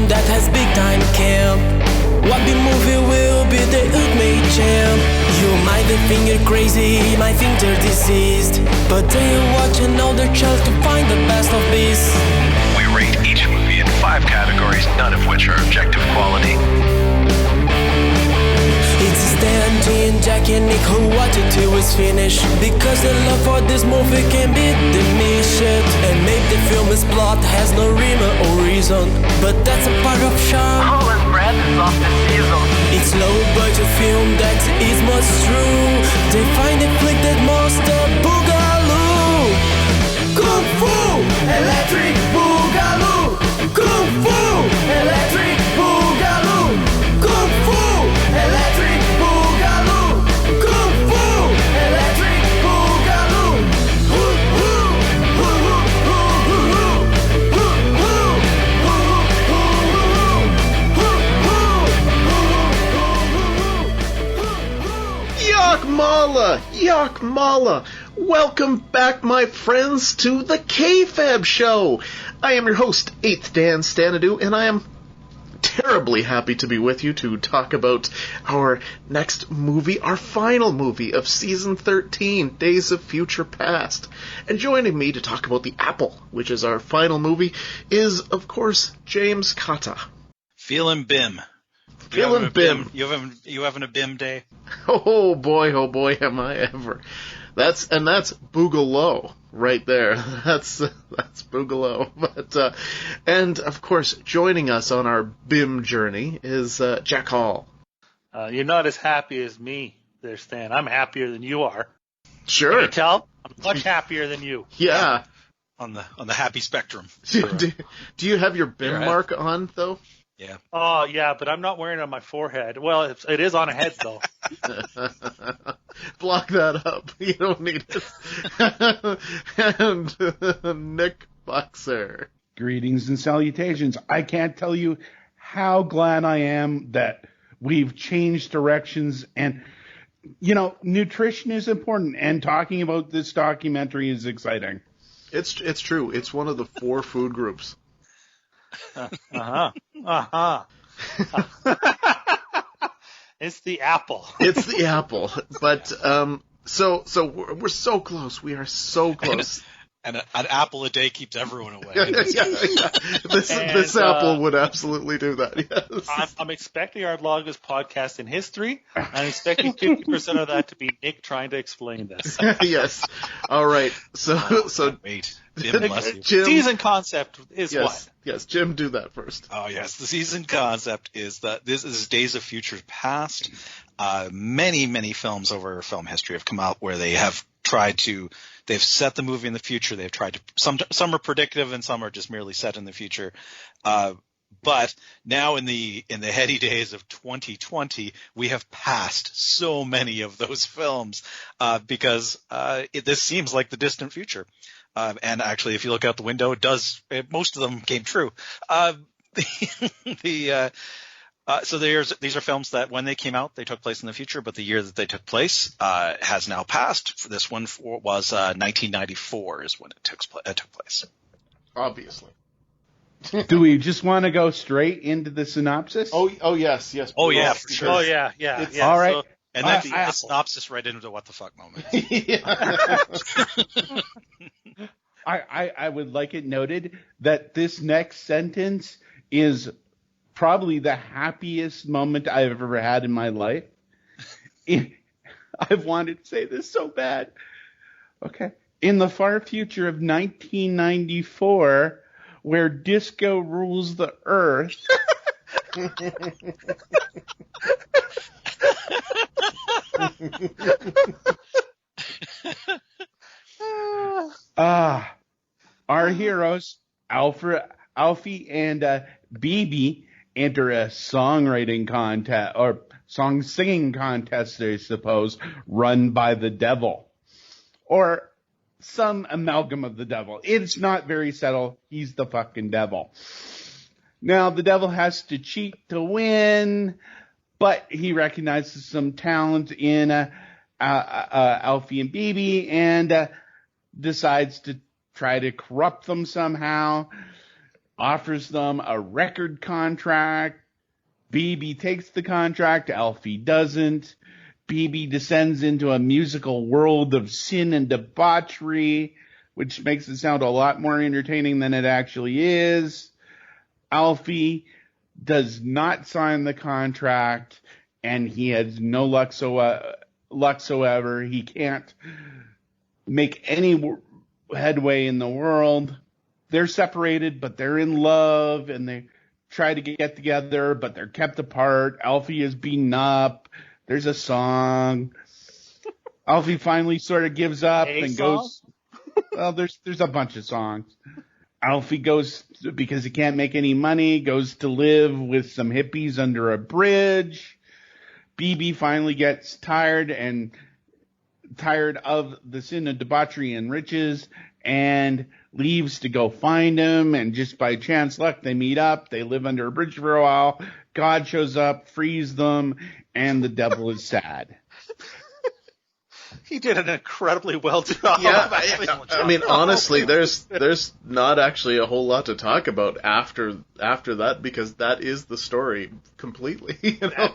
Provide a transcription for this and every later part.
that has big time camp. What the movie will be the ultimate champ. You might think you're crazy, might think they're diseased, but they're watching all their child to find the best of beasts. We rate each movie in 5 categories, none of which are objective quality. It's Stan, G, and Jack and Nick who watch it till it's finished, because the love for this movie can be diminished. And maybe the film's plot has no rhyme or reason, but that's a part of charm. Colin's breath is off the season. It's low budget film that is much true. They find a flick that monster Boogalow. Kung Fu Electric Boogaloo. Kung Fu Electric Boogaloo. Kung Fu Electric Boogaloo. Kung Fu Electric Boogaloo. Yakmala! Yakmala! Welcome back, my friends, to the K-Fab Show! I am your host, 8th Dan Stanadu, and I am terribly happy to be with you to talk about our next movie, our final movie of Season 13, Days of Future Past. And joining me to talk about The Apple, which is our final movie, is, of course, James Kata. Feeling BIM. Feeling BIM. You having a BIM day? Oh boy, am I ever. That's Boogalow right there. That's Boogalow. But and of course, joining us on our BIM journey is Jack Hall. You're not as happy as me there, Stan. I'm happier than you are. Sure. Can you tell? I'm much happier than you. Yeah. On the happy spectrum. Do you have your BIM mark on though? Yeah. Oh, yeah, but I'm not wearing it on my forehead. Well, it is on a head, though. Block that up. You don't need it. And Nick Boxer. Greetings and salutations. I can't tell you how glad I am that we've changed directions. And, you know, nutrition is important. And talking about this documentary is exciting. It's true. It's one of the 4 food groups. It's the apple. It's the apple. But so we're so close. We are so close. And an apple a day keeps everyone away. Yeah. This apple would absolutely do that. Yes. I'm expecting our longest podcast in history. I'm expecting 50% of that to be Nick trying to explain this. Yes. All right. So wait. Jim, bless you. Jim, season concept is what? Yes, Jim, do that first. Oh, yes. The season concept is that this is Days of Future Past. Many films over film history have come out where they have they've set the movie in the future. They've tried to, some are predictive and some are just merely set in the future. But now in the heady days of 2020, we have passed so many of those films, because, this seems like the distant future. And actually, if you look out the window, most of them came true. So these are films that when they came out, they took place in the future, but the year that they took place has now passed. This one was 1994 is when it took place. Obviously. Do we just want to go straight into the synopsis? Oh yes. Oh yeah, for sure. Oh yeah. All right. So, and then the synopsis right into what the fuck moment. I would like it noted that this next sentence is probably the happiest moment I've ever had in my life. I've wanted to say this so bad. Okay. In the far future of 1994, where disco rules the earth. Our heroes, Alphie and Bibi, enter a songwriting contest, or song singing contest, I suppose, run by the devil. Or some amalgam of the devil. It's not very subtle. He's the fucking devil. Now, the devil has to cheat to win, but he recognizes some talent in Alphie and Bibi and decides to try to corrupt them somehow. offers them a record contract. Bibi takes the contract. Alphie doesn't. Bibi descends into a musical world of sin and debauchery, which makes it sound a lot more entertaining than it actually is. Alphie does not sign the contract, and he has no luck whatsoever. He can't make any headway in the world. They're separated, but they're in love, and they try to get together, but they're kept apart. Alphie is beaten up. There's a song. Alphie finally sort of gives up and goes. Well, there's a bunch of songs. Alphie goes, because he can't make any money, goes to live with some hippies under a bridge. Bibi finally gets tired of the sin of debauchery and riches and leaves to go find him. And just by chance luck, they meet up. They live under a bridge for a while. God shows up, frees them, and the devil is sad. He did an incredibly well job. Yeah, I mean, honestly, there's not actually a whole lot to talk about after that, because that is the story completely. You know?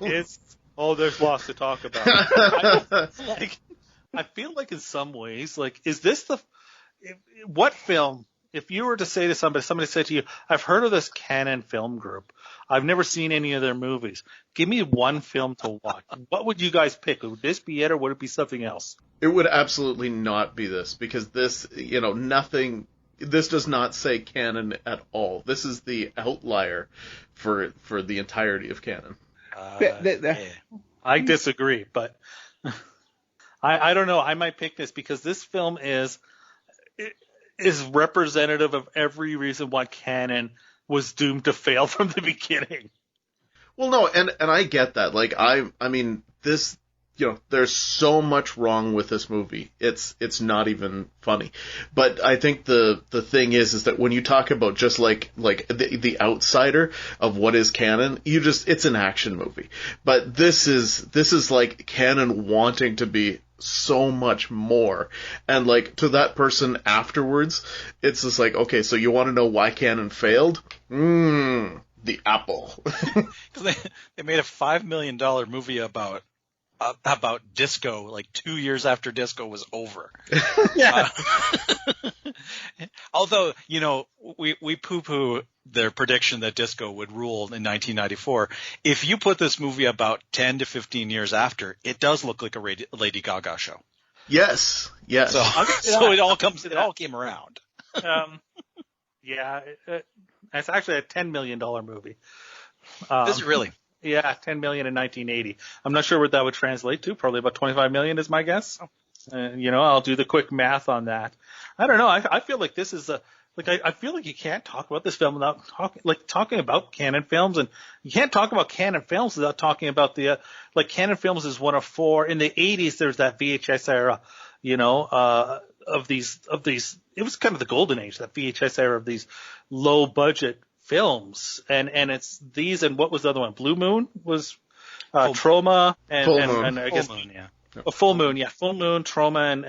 There's lots to talk about. I feel like in some ways, like, is this what film? If you were to say to somebody said to you, I've heard of this Canon film group. I've never seen any of their movies. Give me one film to watch. What would you guys pick? Would this be it, or would it be something else? It would absolutely not be this, because this, this does not say canon at all. This is the outlier for the entirety of canon. I disagree, but I don't know. I might pick this because this film is representative of every reason why canon was doomed to fail from the beginning. Well, no, and I get that. Like, I mean, this, there's so much wrong with this movie. It's not even funny. But I think the thing is that when you talk about just like the outsider of what is canon, it's an action movie. But this is like canon wanting to be so much more. And like, to that person afterwards, it's just like, okay, so you want to know why canon failed? The apple. Because they made a $5 million movie about disco like 2 years after disco was over. Yeah. Although, we poo-poo their prediction that disco would rule in 1994. If you put this movie about 10 to 15 years after, it does look like a Lady Gaga show. Yes. So it all came around. Yeah, it's actually a $10 million movie. Is it really? Yeah, $10 million in 1980. I'm not sure what that would translate to. Probably about $25 million is my guess. I'll do the quick math on that. I don't know. I feel like this is I feel like you can't talk about this film without talking about canon films, and you can't talk about canon films without talking about canon films is one of four. In the 80s, there's that VHS era, of these. It was kind of the golden age, that VHS era of these low budget films, and it's these, and what was the other one? Blue Moon was Trauma and I guess Full Moon, yeah. Full Moon, yeah, Full Moon, Trauma,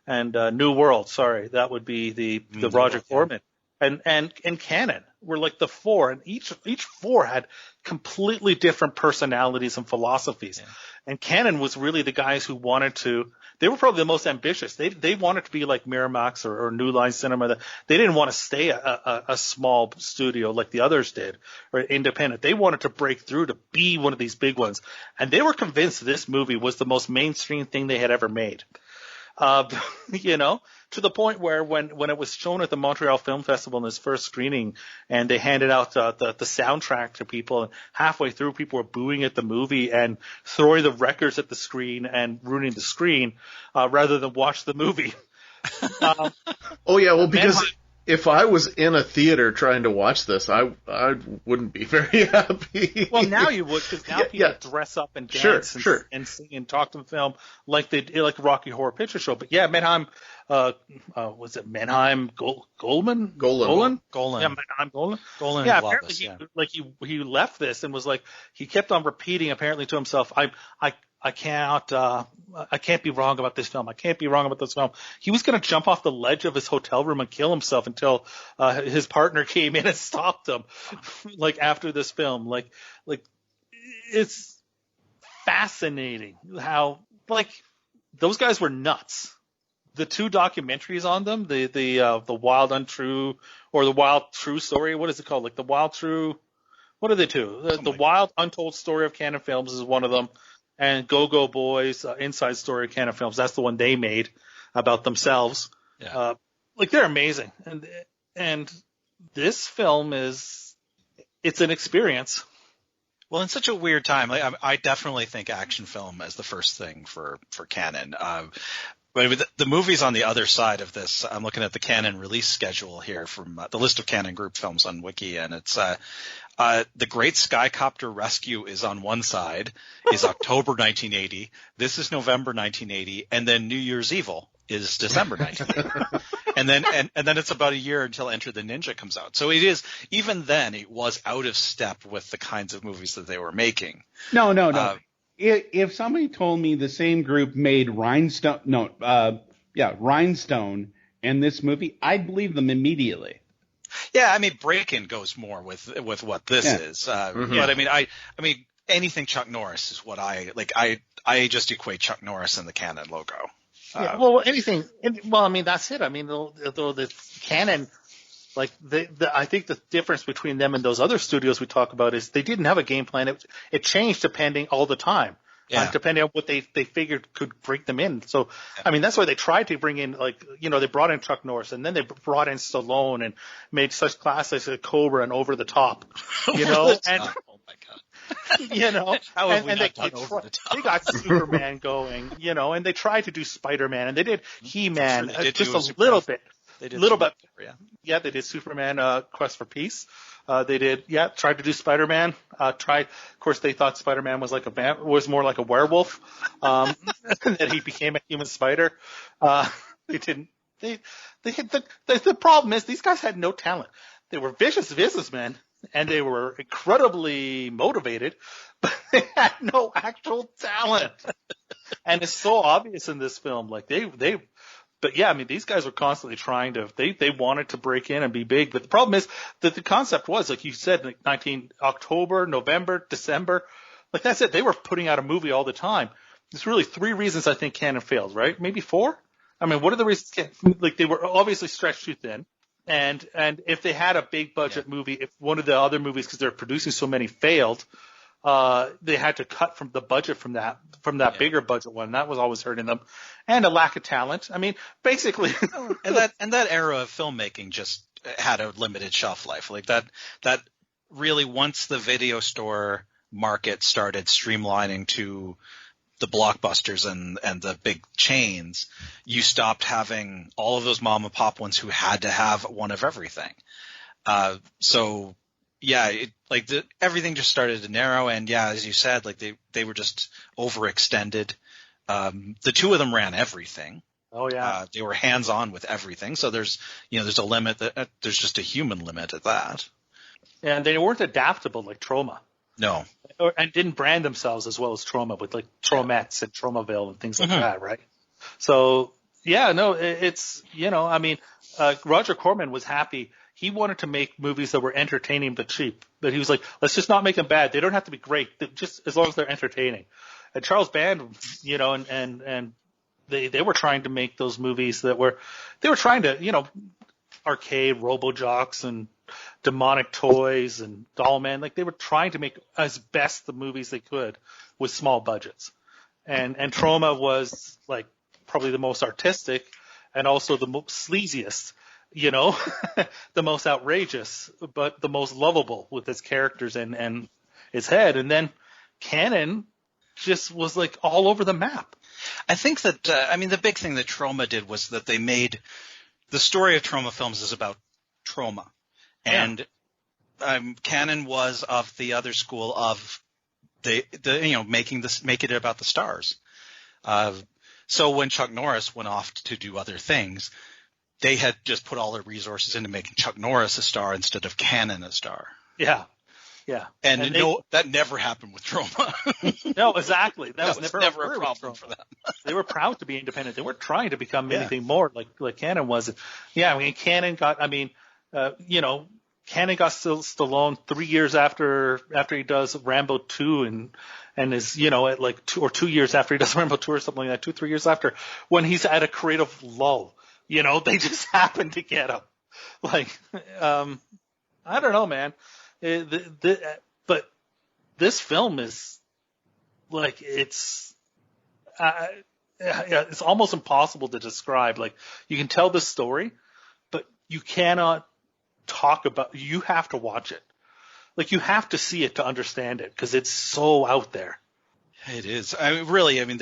and New World. Sorry, that would be the Roger Corman, and Canon were like the four, and each four had completely different personalities and philosophies. Yeah. And Canon was really the guys who wanted to. They were probably the most ambitious. They wanted to be like Miramax or New Line Cinema. They didn't want to stay a small studio like the others did, or independent. They wanted to break through to be one of these big ones. And they were convinced this movie was the most mainstream thing they had ever made. To the point where when it was shown at the Montreal Film Festival in its first screening, and they handed out the soundtrack to people, and halfway through people were booing at the movie and throwing the records at the screen and ruining the screen, rather than watch the movie. Oh yeah, well, because if I was in a theater trying to watch this, I wouldn't be very happy. Well, now you would, because now people dress up and dance and sing and talk to the film like Rocky Horror Picture Show. But yeah, Mannheim, was it Mannheim Golan? Golan. Yeah, Mannheim Golan. Golan. Yeah, apparently he left this and was like, he kept on repeating apparently to himself, I can't be wrong about this film. I can't be wrong about this film. He was going to jump off the ledge of his hotel room and kill himself until his partner came in and stopped him. Like after this film, like it's fascinating how like those guys were nuts. The two documentaries on them, the Wild Untrue or the Wild True Story, what is it called? Like the Wild True, what are they two? The Wild Untold Story of Canon Films is one of them, and Go-Go Boys Inside Story of Canon Films. That's the one they made about themselves. Yeah. Like they're amazing, and this film it's an experience. Well, in such a weird time, like I definitely think action film as the first thing for Canon. But the movies on the other side of this, I'm looking at the Canon release schedule here from the list of Canon group films on Wiki, and it's The Great Skycopter Rescue is on one side, is October 1980. This is November 1980, and then New Year's Evil is December 1980. and then it's about a year until Enter the Ninja comes out. So it is, even then, it was out of step with the kinds of movies that they were making. No. If somebody told me the same group made Rhinestone and this movie, I'd believe them immediately. Yeah, I mean, Break-In goes more with what this is. But I mean, anything Chuck Norris is what I like. I just equate Chuck Norris and the Canon logo. Anything. Well, I mean, that's it. I mean, the Canon. Like I think the difference between them and those other studios we talk about is they didn't have a game plan. It changed depending all the time, depending on what they figured could break them in. So, I mean, that's why they tried to bring in they brought in Chuck Norris and then they brought in Stallone and made such classics like Cobra and Over the Top, and oh my God. How have we not done Over the Top? They got Superman going, and they tried to do Spider-Man and they did He-Man just a little bit. They did little bit, yeah. They did Superman, Quest for Peace. They did, tried to do Spider-Man. Of course, they thought Spider-Man was was more like a werewolf. That he became a human spider. They didn't. The problem is these guys had no talent. They were vicious businessmen and they were incredibly motivated, but they had no actual talent. And it's so obvious in this film. Like But yeah, I mean, these guys were constantly trying to, they wanted to break in and be big. But the problem is that the concept was, like you said, like October, November, December, like that's it. They were putting out a movie all the time. There's really 3 reasons I think Canon failed, right? Maybe 4? I mean, what are the reasons? Like they were obviously stretched too thin. And if they had a big budget movie, if one of the other movies, because they're producing so many, failed, they had to cut from the budget from that bigger budget one. That was always hurting them, and a lack of talent. I mean, basically, and that era of filmmaking just had a limited shelf life. Like that really, once the video store market started streamlining to the blockbusters and the big chains, you stopped having all of those mom and pop ones who had to have one of everything. So. Yeah, everything just started to narrow, and as you said, like they were just overextended. The two of them ran everything. Oh yeah, they were hands on with everything. So there's a limit. There's just a human limit at that. And they weren't adaptable like Troma. No, and didn't brand themselves as well as Troma with like Tromettes and Tromaville and things like that, right? So it's I mean, Roger Corman was happy. He wanted to make movies that were entertaining but cheap. But he was like, let's just not make them bad. They don't have to be great, just as long as they're entertaining. And Charles Band, and they were trying to make those movies they were trying to, arcade Robo-Jocks and Demonic Toys and Dollman. Like they were trying to make as best the movies they could with small budgets. And Troma was like probably the most artistic and also the most sleaziest. The most outrageous, but the most lovable with its characters and its head. And then Canon just was like all over the map. I think that, the big thing that Troma did was that they made the story of Troma films is about trauma. And Canon was of the other school of making it about the stars. So when Chuck Norris went off to do other things, they had just put all their resources into making Chuck Norris a star instead of Canon a star. Yeah. Yeah. And that never happened with Troma. No, exactly. That was never a problem for them. They were proud to be independent. They weren't trying to become anything more like Cannon was. Yeah, I mean, Cannon got Stallone 3 years after he does Rambo 2 and is, at like 2 years after he does Rambo 2 or something like that, 2-3 years after, when he's at a creative lull. They just happen to get him. Like, I don't know, man. But this film is like, it's almost impossible to describe. Like, you can tell the story, but you cannot talk about. You have to watch it. Like, you have to see it to understand it because it's so out there. It is. I mean, really. I mean,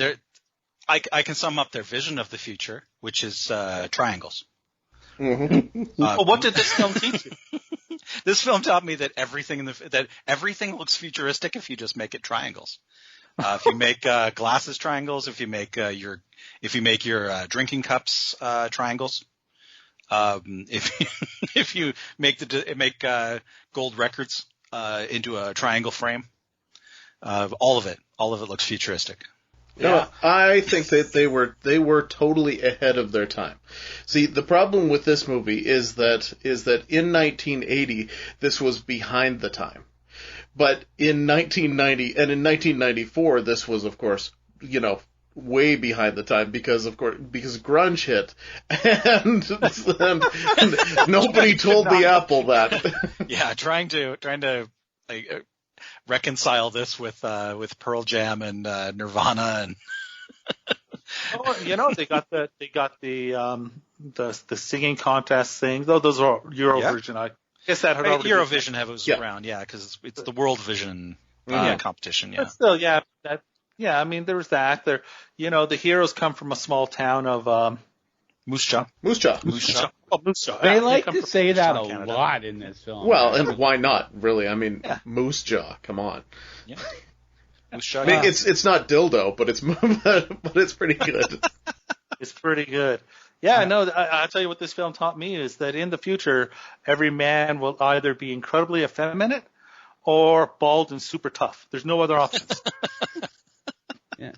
I can sum up their vision of the future, which is triangles. Mm-hmm. Well, what did this film teach you? This film taught me that everything looks futuristic if you just make it triangles. If you make glasses triangles, if you make your drinking cups triangles, if you make gold records into a triangle frame, all of it looks futuristic. Yeah. No, I think that they were totally ahead of their time. See, the problem with this movie is that in 1980 this was behind the time, but in 1990 and in 1994 this was, of course, way behind the time because grunge hit and nobody told the Apple that. Yeah, trying to like, reconcile this with Pearl Jam and Nirvana and they got the singing contest thing. Though those are Eurovision. Yeah. I guess that had already Eurovision was around, because it's the Worldvision competition. Yeah, but still, I mean, there was that. There, the heroes come from a small town of Moose Jaw. Moose Jaw. Oh, Moose Jaw. They like to say that a lot in this film. Well, and why not? Really, I mean, Moose Jaw. Come on. Yeah. Moose Jaw. I mean, it's not dildo, but it's pretty good. It's pretty good. Yeah, no, I'll tell you what this film taught me is that in the future, every man will either be incredibly effeminate or bald and super tough. There's no other options. Yeah.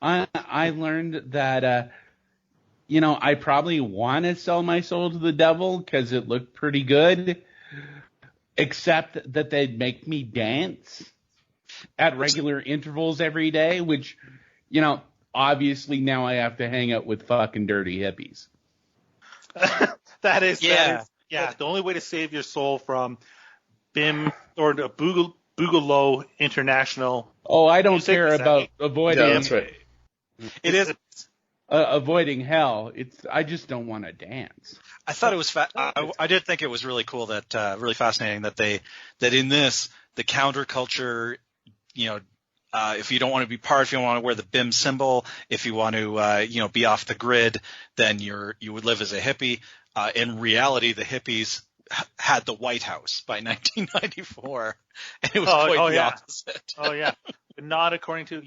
I learned that, I probably want to sell my soul to the devil because it looked pretty good, except that they'd make me dance at regular intervals every day, which, obviously now I have to hang out with fucking dirty hippies. That is, the only way to save your soul from BIM or Boogalow International. Oh, I don't care about avoiding. Yeah, that's right. It is avoiding hell. I just don't want to dance. I thought it was I did think it was really cool that really fascinating that in this the counterculture, if you don't want to be part, if you don't want to wear the BIM symbol, if you want to be off the grid, then you would live as a hippie. In reality, the hippies had the White House by 1994, and it was quite the opposite. Oh yeah. Not according to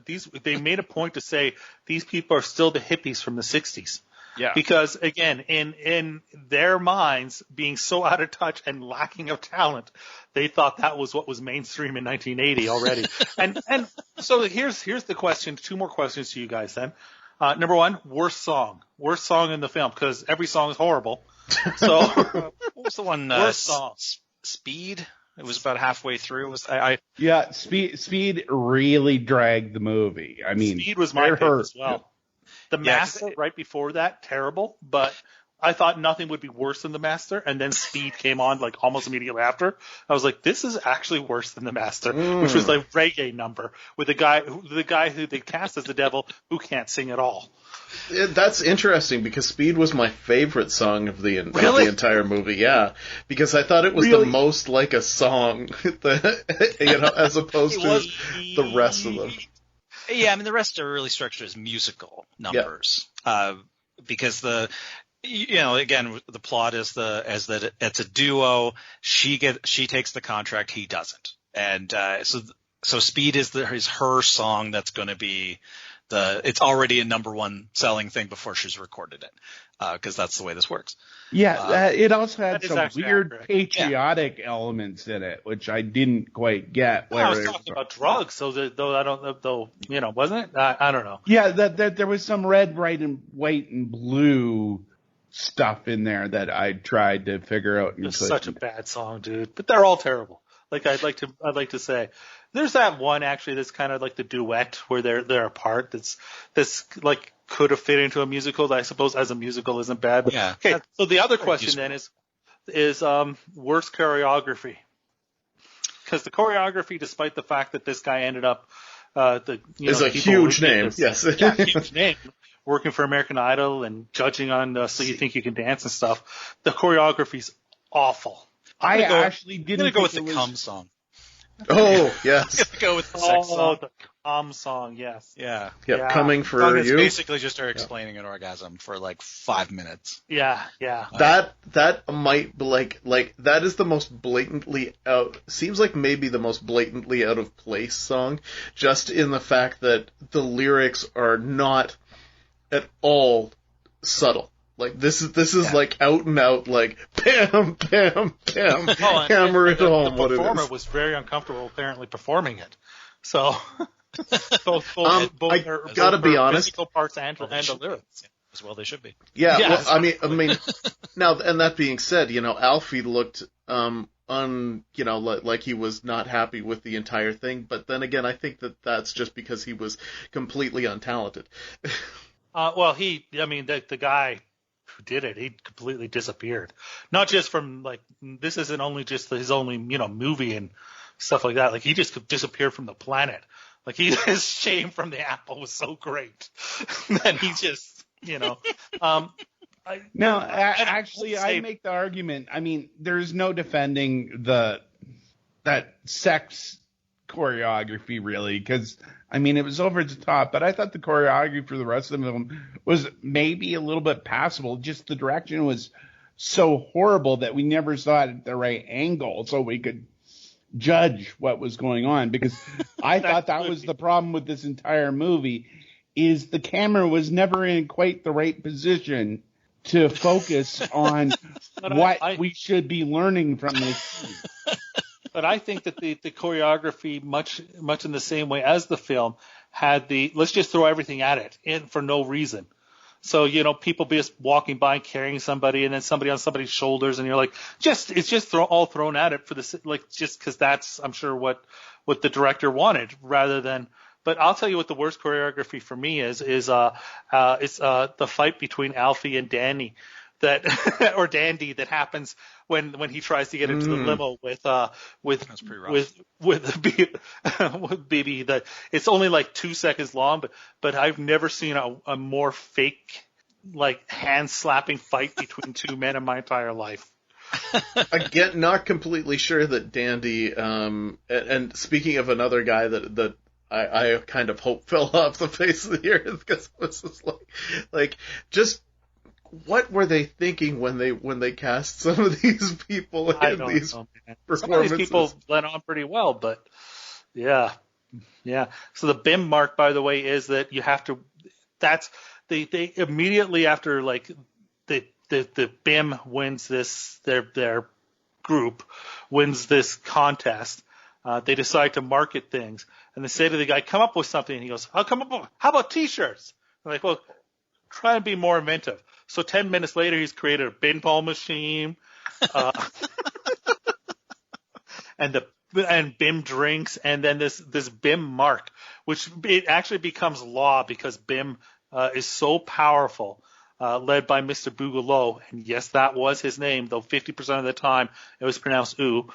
these they made a point to say these people are still the hippies from the 60s. Yeah. Because again, in their minds, being so out of touch and lacking of talent, they thought that was what was mainstream in 1980 already. and so here's the question, two more questions to you guys then. Number one, worst song in the film, because every song is horrible. So what was the one worst song? Speed? It was about halfway through. Speed really dragged the movie. I mean, Speed was my pick as well. The Master right before that, terrible, but I thought nothing would be worse than The Master, and then Speed came on like almost immediately after. I was like, this is actually worse than The Master, which was like reggae number with the guy who they cast as the devil who can't sing at all. That's interesting because Speed was my favorite song of the entire movie. Yeah, because I thought it was the most like a song, as opposed to the rest of them. Yeah, I mean the rest are really structured as musical numbers, because again the plot is that it's a duo. She takes the contract, he doesn't, and so Speed is her song that's going to be. It's already a number one selling thing before she's recorded it. because that's the way this works. Yeah, it also had that is some actually weird accurate. patriotic elements in it, which I didn't quite get. I was talking about drugs, so wasn't it? I don't know. Yeah, that there was some red, white, and blue stuff in there that I tried to figure out. It's such a bad song, dude. But they're all terrible. Like I'd like to say, there's that one actually that's kind of like the duet where they're apart. That's like could have fit into a musical. That I suppose as a musical isn't bad. But, Yeah. Okay. So the other question then is worst choreography. Because the choreography, despite the fact that this guy ended up is a huge name. Yes. Huge name. Working for American Idol and judging on So You Think You Can Dance and stuff. The choreography's awful. I actually I'm didn't gonna go with think the it was- cum song. Oh, yes. I'm gonna go with the sex song. The calm song, yes. Yeah. Yep, Yeah. coming Song for is you. basically just her explaining an orgasm for like 5 minutes. Yeah. That might be like that is the most blatantly out. Seems like maybe the most blatantly out of place song, just in the fact that the lyrics are not at all subtle. Like this is like out and out, like bam, bam, bam, hammer it home. The What it performer is. was very uncomfortable apparently performing it. So both I gotta be honest. physical parts and the lyrics. As well they should be. Yeah, Yeah. well, I mean, now, and that being said, Alfie looked, like he was not happy with the entire thing. But then again, I think that that's just because he was completely untalented. The guy who did it, he completely disappeared. Not just from like this isn't only just his only movie and stuff like that. Like he just disappeared from the planet. Like his shame from the apple was so great that he just I make the argument. I mean, there's no defending that sex choreography really, because I mean it was over the top, but I thought the choreography for the rest of the film was maybe a little bit passable. Just the direction was so horrible that we never saw it at the right angle so we could judge what was going on, because I thought that was the problem with this entire movie, is the camera was never in quite the right position to focus on what we should be learning from this scene. But I think that the choreography, much in the same way as the film, had let's just throw everything at it and for no reason. So, people be just walking by carrying somebody and then somebody on somebody's shoulders and you're like, it's just all thrown at it for this, like, just because that's, I'm sure what the director wanted rather than, but I'll tell you what the worst choreography for me is the fight between Alfie and Danny. Or Dandy that happens when he tries to get into the limo with Bibi. That it's only like 2 seconds long, but I've never seen a more fake like hand slapping fight between two men in my entire life. Again, not completely sure that Dandy. And speaking of another guy that I kind of hope fell off the face of the earth, because it was just like just. What were they thinking when they cast some of these people in these performances? Some of these people went on pretty well, but yeah. So the BIM mark, by the way, is that you have to. That's they immediately after like the BIM wins this their group wins this contest. They decide to market things, and they say to the guy, "Come up with something." And he goes, "I'll come up with. How about T-shirts?" I'm like, "Well, try and be more inventive." So 10 minutes later, he's created a pinball machine, and BIM drinks, and then this BIM mark, which it actually becomes law because BIM is so powerful, led by Mr. Boogalow, and yes, that was his name, though 50% of the time it was pronounced ooh.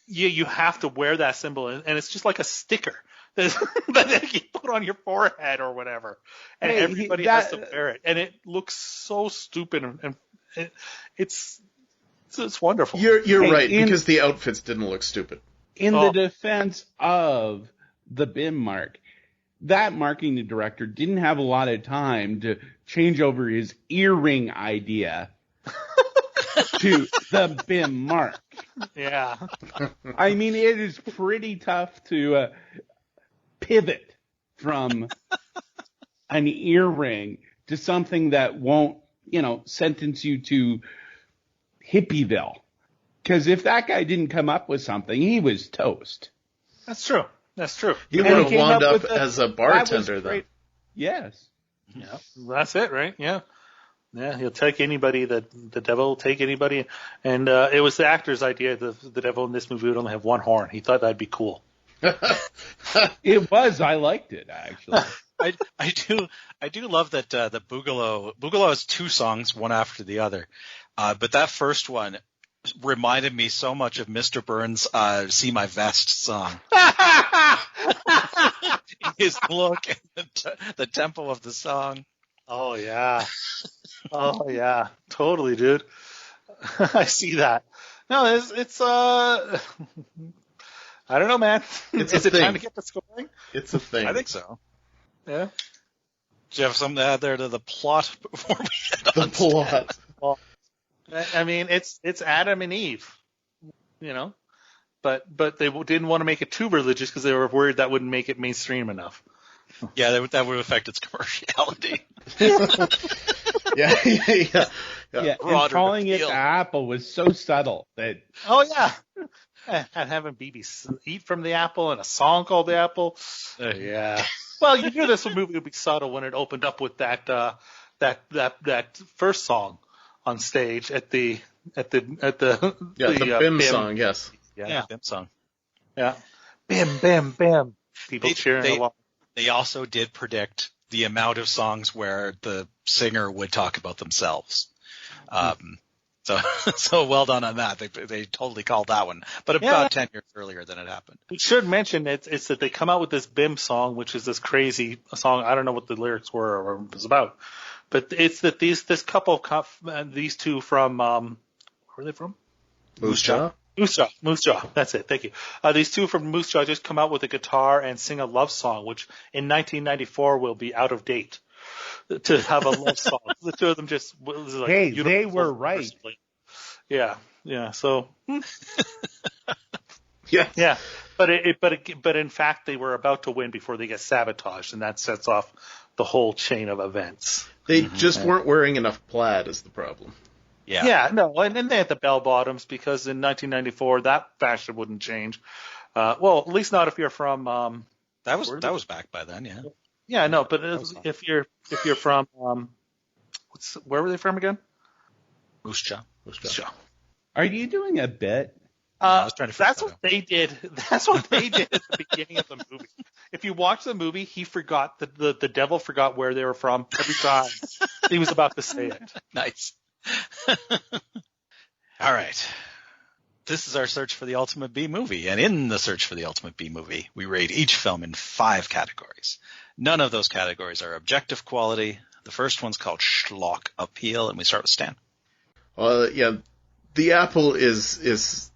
You have to wear that symbol, and it's just like a sticker. That you put on your forehead or whatever, and everybody has to wear it, and it looks so stupid, and it's wonderful. You're right, because the outfits didn't look stupid. In the defense of the BIM mark, that marketing director didn't have a lot of time to change over his earring idea to the BIM mark. Yeah, I mean, it is pretty tough to pivot from an earring to something that won't, sentence you to Hippieville. Because if that guy didn't come up with something, he was toast. That's true. That's true. He would have wound up as a bartender, then. Yes. Yeah, that's it, right? Yeah. Yeah, he'll take anybody. The devil will take anybody. And it was the actor's idea that the devil in this movie would only have one horn. He thought that'd be cool. It was. I liked it, actually. I do love that the Boogalow has two songs, one after the other. But that first one reminded me so much of Mr. Burns' See My Vest song. His look and the tempo of the song. Oh, yeah. Oh, yeah. Totally, dude. I see that. No, it's I don't know, man. Is it time to get this going? It's a thing. I think so. Yeah. Do you have something to add there to the plot before we get on? The plot. Well, I mean, it's Adam and Eve, but they didn't want to make it too religious because they were worried that wouldn't make it mainstream enough. Yeah, that would affect its commerciality. Yeah. Yeah, and calling it the apple was so subtle that. Oh yeah, and having Bibi eat from the apple and a song called the apple. Yeah. Well, you knew this movie would be subtle when it opened up with that first song on stage at the Bim song. Yes. Yeah, Bim song. Yeah. Bim, bim, bim. People cheering along. They also did predict the amount of songs where the singer would talk about themselves. So well done on that. They totally called that one, but about 10 years earlier than it happened. We should mention it's that they come out with this Bim song, which is this crazy song. I don't know what the lyrics were or what it was about, but it's that this couple, these two from, where are they from? Moose Jaw. Moose Jaw. That's it. Thank you. These two from Moose Jaw just come out with a guitar and sing a love song, which in 1994 will be out of date to have a love song. The two of them just, like, hey, they were right. Yeah. Yeah. So, yeah. But in fact, they were about to win before they get sabotaged, and that sets off the whole chain of events. They just weren't wearing enough plaid is the problem. Yeah. Yeah, no, and they had the bell bottoms because in 1994 that fashion wouldn't change. Well, at least not if you're from. That was back by then, yeah. Yeah, no, but if you're from where were they from again? Moose Jaw. Are you doing a bit? I was trying to that's what they did. That's what they did at the beginning of the movie. If you watch the movie, he forgot the devil forgot where they were from every time he was about to say it. Nice. All right. This is our search for the ultimate B movie, and in the search for the ultimate B movie, we rate each film in 5 categories. None of those categories are objective quality. The first one's called schlock appeal, and we start with Stan. Yeah, the apple is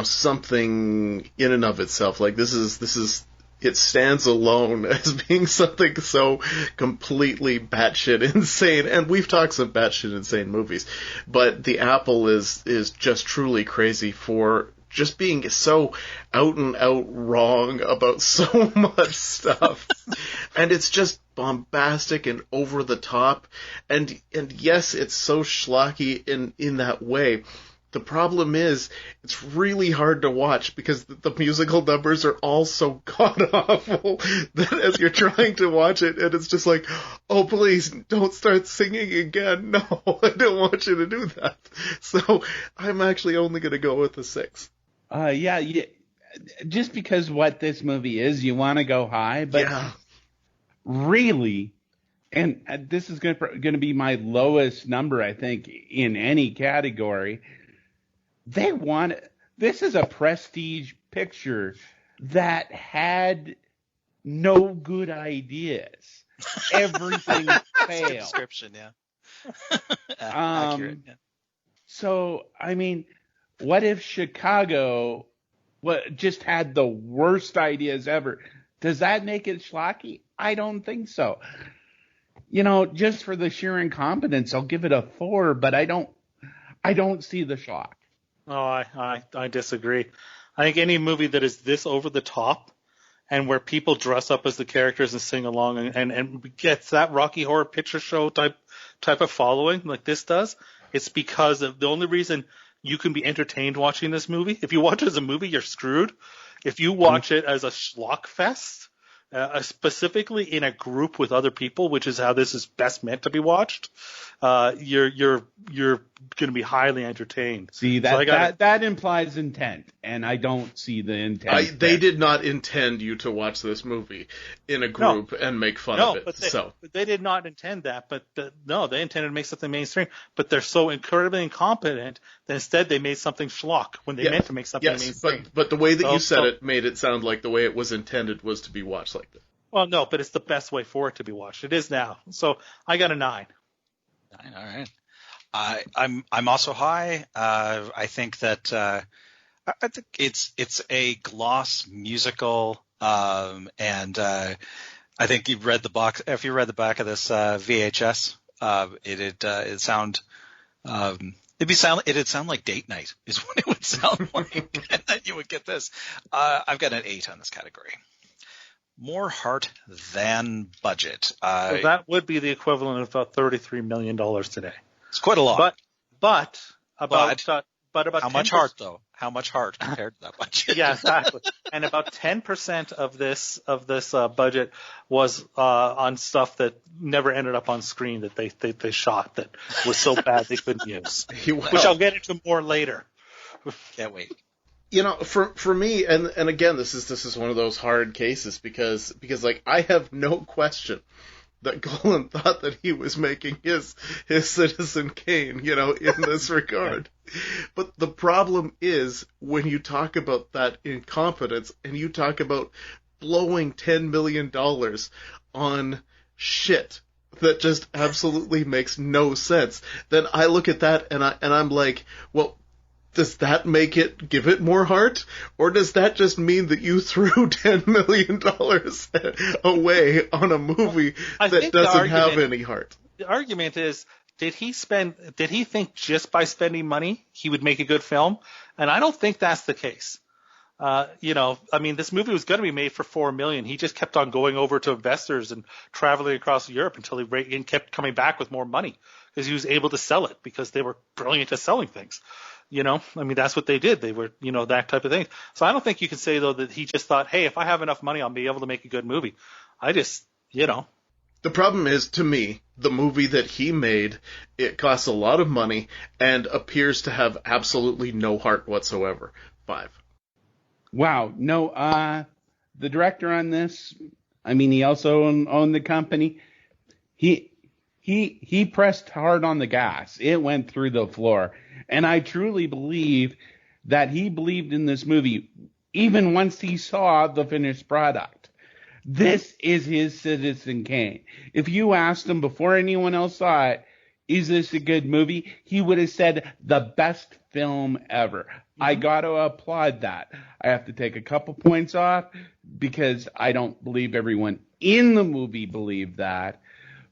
something in and of itself. Like this is it stands alone as being something so completely batshit insane. And we've talked some batshit insane movies, but The Apple is just truly crazy for just being so out and out wrong about so much stuff. And it's just bombastic and over the top. And yes, it's so schlocky in that way. The problem is, it's really hard to watch because the musical numbers are all so god-awful that as you're trying to watch it, and it's just like, oh, please, don't start singing again. No, I don't want you to do that. So I'm actually only going to go with a 6. Yeah, just because what this movie is, you want to go high, but really, and this is going to be my lowest number, I think, in any category. This is a prestige picture that had no good ideas. Everything failed. Description, yeah. Accurate, yeah. So, I mean, what if Chicago just had the worst ideas ever? Does that make it schlocky? I don't think so. Just for the sheer incompetence, I'll give it a 4, but I don't see the schlock. Oh, I disagree. I think any movie that is this over the top and where people dress up as the characters and sing along and gets that Rocky Horror Picture Show type of following like this does, it's because of the only reason you can be entertained watching this movie. If you watch it as a movie, you're screwed. If you watch it as a schlock fest, specifically in a group with other people, which is how this is best meant to be watched, you're going to be highly entertained. See, that implies intent, and I don't see the intent. They did not intend you to watch this movie in a group and make fun of it. But they did not intend that. But they intended to make something mainstream. But they're so incredibly incompetent that instead they made something schlock when they meant to make something mainstream. But the way that you said it made it sound like the way it was intended was to be watched like this. Well, no, but it's the best way for it to be watched. It is now. So I got a 9. 9, all right. I'm also high. I think that I think it's a gloss musical, and I think you've read the box. If you read the back of this VHS, it'd sound like date night is what it would sound like, and then you would get this. I've got an 8 on this category. More heart than budget. So that would be the equivalent of about $33 million today. It's quite a lot. But about how much heart though? How much heart compared to that budget? Yeah, exactly. And about 10% of this budget was on stuff that never ended up on screen that they shot that was so bad they couldn't use, which I'll get into more later. Can't wait. You know, for me, and again, this is one of those hard cases because like I have no question that Golan thought that he was making his Citizen Kane, you know, in this regard. But the problem is when you talk about that incompetence and you talk about blowing $10 million on shit that just absolutely makes no sense, then I look at that and I'm like, well, does that give it more heart? Or does that just mean that you threw $10 million away on a movie that doesn't have any heart? The argument is, did he think just by spending money he would make a good film? And I don't think that's the case. This movie was going to be made for $4 million. He just kept on going over to investors and traveling across Europe until he kept coming back with more money because he was able to sell it because they were brilliant at selling things. That's what they did. They were, that type of thing. So I don't think you can say, though, that he just thought, hey, if I have enough money, I'll be able to make a good movie. The problem is, to me, the movie that he made, it costs a lot of money and appears to have absolutely no heart whatsoever. 5. Wow. No, the director on this, he also owned the company. He pressed hard on the gas. It went through the floor. And I truly believe that he believed in this movie even once he saw the finished product. This is his Citizen Kane. If you asked him before anyone else saw it, is this a good movie? He would have said the best film ever. Mm-hmm. I got to applaud that. I have to take a couple points off because I don't believe everyone in the movie believed that.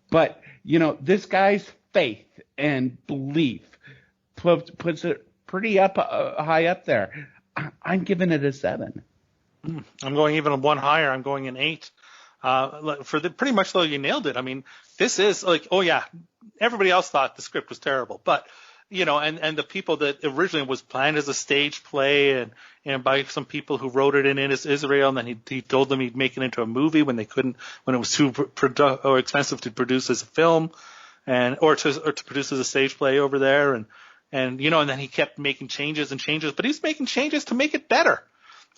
But, this guy's faith and belief puts it pretty high up there. I'm giving it a 7. I'm going even one higher. I'm going an 8. Pretty much though, you nailed it. This is like, oh yeah, everybody else thought the script was terrible, but and the people that originally was planned as a stage play and by some people who wrote it in Israel, and then he told them he'd make it into a movie when it was too expensive to produce as a film, or to produce as a stage play over there, and then he kept making changes, but he's making changes to make it better.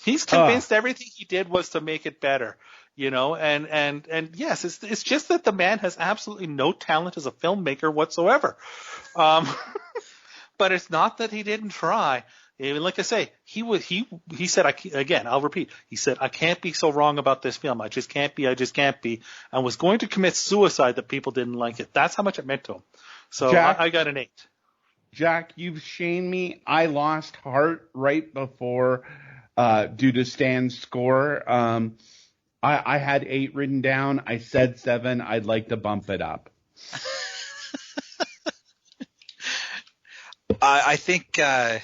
He's convinced everything he did was to make it better, and yes, it's just that the man has absolutely no talent as a filmmaker whatsoever. But it's not that he didn't try. Like I say, he said, I'll repeat, he said, I can't be so wrong about this film. I just can't be, and was going to commit suicide that people didn't like it. That's how much it meant to him. So Jack, I got an 8. Jack, you've shamed me. I lost heart right before, due to Stan's score. I had 8 written down. I said 7. I'd like to bump it up. I think as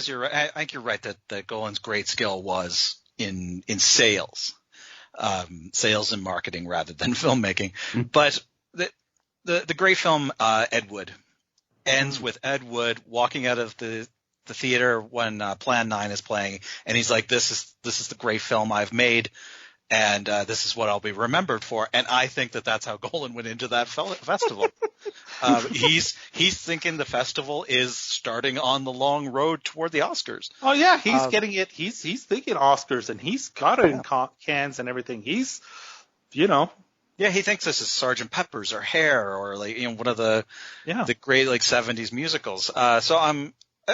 you're right. I think you're right that Golan's great skill was in sales, sales and marketing rather than filmmaking. But the great film Ed Wood ends with Ed Wood walking out of the theater when Plan 9 is playing, and he's like, "This is the great film I've made, and this is what I'll be remembered for." And I think that's how Golan went into that festival. He's thinking the festival is starting on the long road toward the Oscars. Oh yeah, he's getting it. He's thinking Oscars, and he's got it in Cannes and everything. He's, Yeah, he thinks this is Sgt. Pepper's or Hair or like one of the great like 70s musicals. So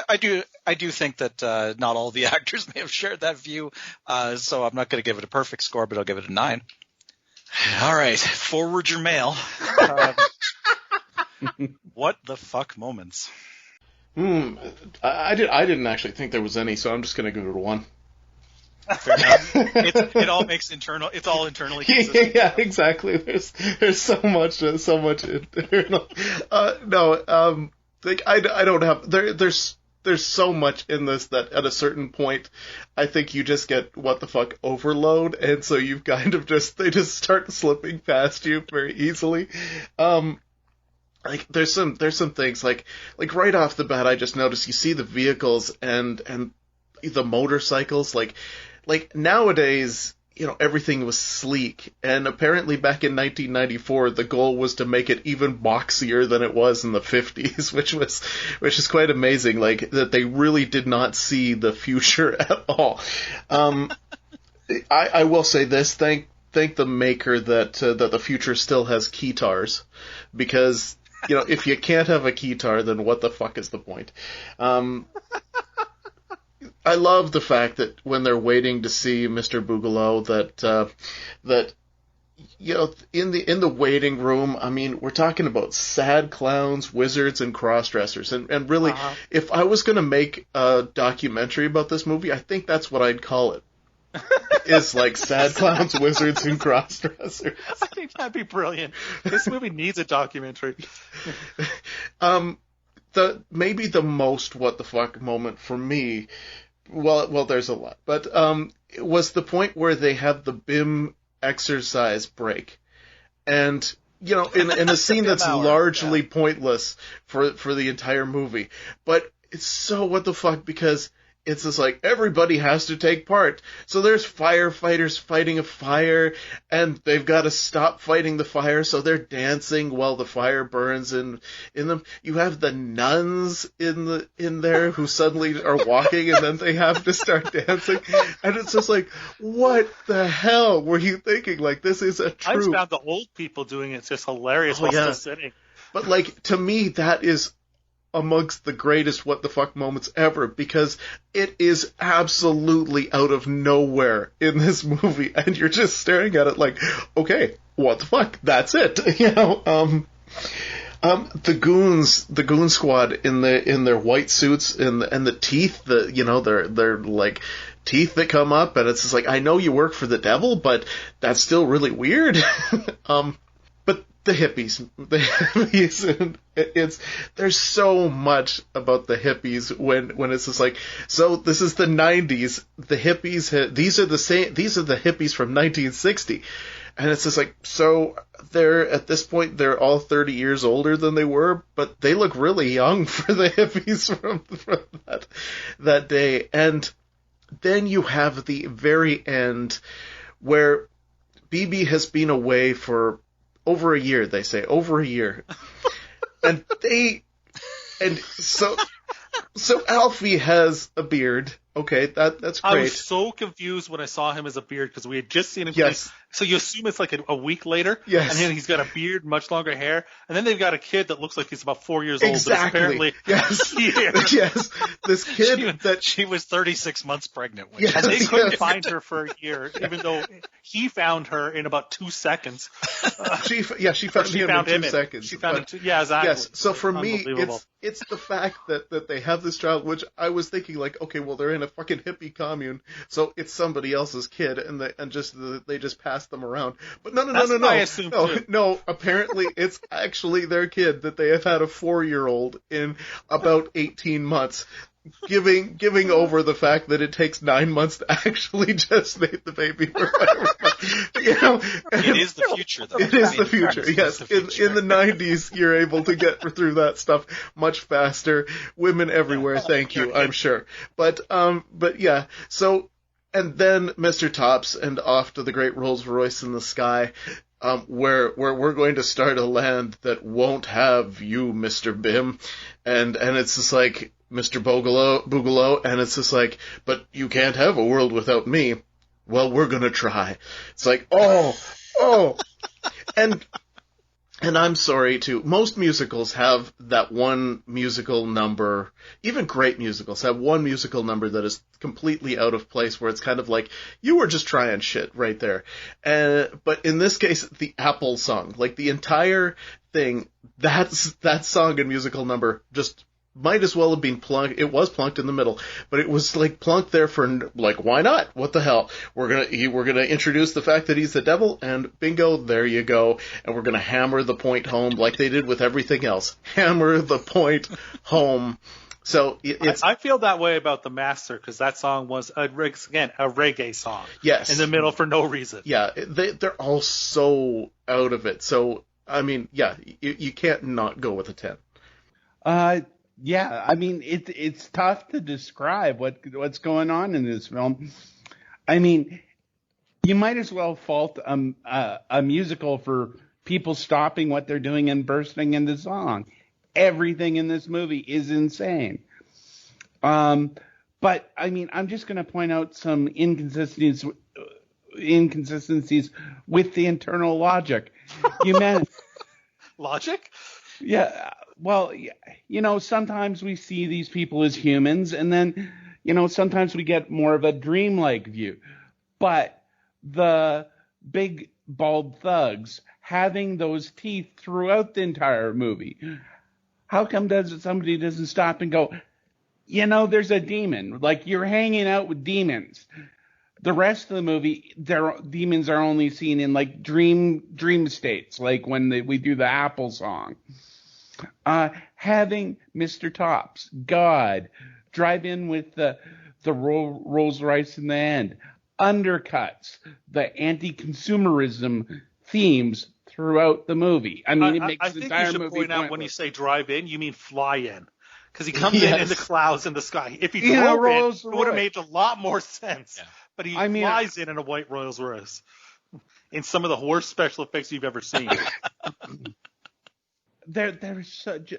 I do think that not all the actors may have shared that view. So I'm not going to give it a perfect score, but I'll give it a 9. All right, forward your mail. What the fuck moments? I didn't actually think there was any, so I'm just going to give it a 1. Fair enough. It all makes internal. It's all internally consistent. Yeah, exactly. There's so much internal. Like I don't have there's so much in this that at a certain point, I think you just get what the fuck overload, and so you've kind of they just start slipping past you very easily. Like there's some things like right off the bat, I just noticed you see the vehicles and the motorcycles like nowadays, everything was sleek, and apparently back in 1994 the goal was to make it even boxier than it was in the 50s, which is quite amazing, like that they really did not see the future at all. I will say this, thank the maker that the future still has keytars, because if you can't have a keytar, then what the fuck is the point? I love the fact that when they're waiting to see Mr. Boogalow, that in the waiting room, I mean, we're talking about sad clowns, wizards, and cross-dressers, and really, if I was going to make a documentary about this movie, I think that's what I'd call it. Is like sad clowns, wizards, and cross-dressers. I think that'd be brilliant. This movie needs a documentary. Maybe the most what the fuck moment for me, well, there's a lot, but it was the point where they have the BIM exercise break, and in a scene that's largely pointless for the entire movie, but it's so what the fuck, because it's just like everybody has to take part. So there's firefighters fighting a fire, and they've got to stop fighting the fire, so they're dancing while the fire burns in them. You have the nuns in there who suddenly are walking, and then they have to start dancing. And it's just like, what the hell were you thinking? Like, this is a true... I just found the old people doing it just hilarious while still sitting. But like, to me, that is amongst the greatest what the fuck moments ever, because it is absolutely out of nowhere in this movie, and you're just staring at it like, okay, what the fuck? That's it. The goon squad in their white suits and the teeth, they're like teeth that come up, and it's just like, I know you work for the devil, but that's still really weird. But the hippies, there's so much about the hippies when it's just like, so this is the 90s, the hippies, these are the hippies from 1960, and it's just like, so at this point they're all 30 years older than they were, but they look really young for the hippies from that day. And then you have the very end where Bibi has been away for over a year, they say. Over a year. And so Alphie has a beard. Okay, that's great. I was so confused when I saw him as a beard, because we had just seen him. Yes. So you assume it's like a week later. Yes. And then he's got a beard, much longer hair. And then they've got a kid that looks like he's about 4 years old. Exactly. Apparently. Yes. Yes. This kid she was 36 months pregnant. Yes. And they couldn't find her for a year, even though he found her in about 2 seconds. She found him in 2 seconds. She found him exactly. Yes. So for me, it's the fact that they have this child, which I was thinking like, okay, well, they're in a fucking hippie commune, so it's somebody else's kid, and they just pass them around. But no. I assumed too. No. Apparently, it's actually their kid that they have had a 4-year-old in about 18 months. giving over the fact that it takes 9 months to actually gestate the baby or whatever. It is the future, though. It is the future, yes. In the 90s, you're able to get through that stuff much faster. Women everywhere, thank you, I'm sure. But yeah, so, and then Mr. Tops and off to the great Rolls Royce in the sky, where we're going to start a land that won't have you, Mr. Bim. And it's just like, Mr. Boogalow, and it's just like, but you can't have a world without me. Well, we're gonna try. It's like, oh. And I'm sorry too, most musicals have that one musical number, even great musicals have one musical number that is completely out of place, where it's kind of like, you were just trying shit right there. But in this case, the Apple song, like the entire thing, that song and musical number just might as well have been plunked. It was plunked in the middle, but it was like plunked there for like, why not? What the hell? We're gonna introduce the fact that he's the devil, and bingo, there you go. And we're gonna hammer the point home like they did with everything else. Hammer the point home. So I feel that way about The Master, because that song was a reggae song. Yes. In the middle for no reason. Yeah, they're all so out of it. So I mean, yeah, you can't not go with a 10. Yeah, I mean, it's tough to describe what's going on in this film. I mean, you might as well fault a musical for people stopping what they're doing and bursting into song. Everything in this movie is insane. But, I mean, I'm just going to point out some inconsistencies with the internal logic. Logic? Yeah. Well, you know, sometimes we see these people as humans, and then, you know, sometimes we get more of a dreamlike view. But the big bald thugs having those teeth throughout the entire movie, how come somebody doesn't stop and go, you know, there's a demon. Like, you're hanging out with demons. The rest of the movie, demons are only seen in, like, dream states, like when we do the Apple song. Having Mr. Tops, God, drive in with the Rolls Royce in the end, undercuts the anti-consumerism themes throughout the movie. I mean, it makes the entire movie. I think you should point out when you say drive in, you mean fly in. Because he comes in the clouds in the sky. If he drove in, it would have made a lot more sense. Yeah. But he flies in a white Rolls Royce in some of the worst special effects you've ever seen. There's such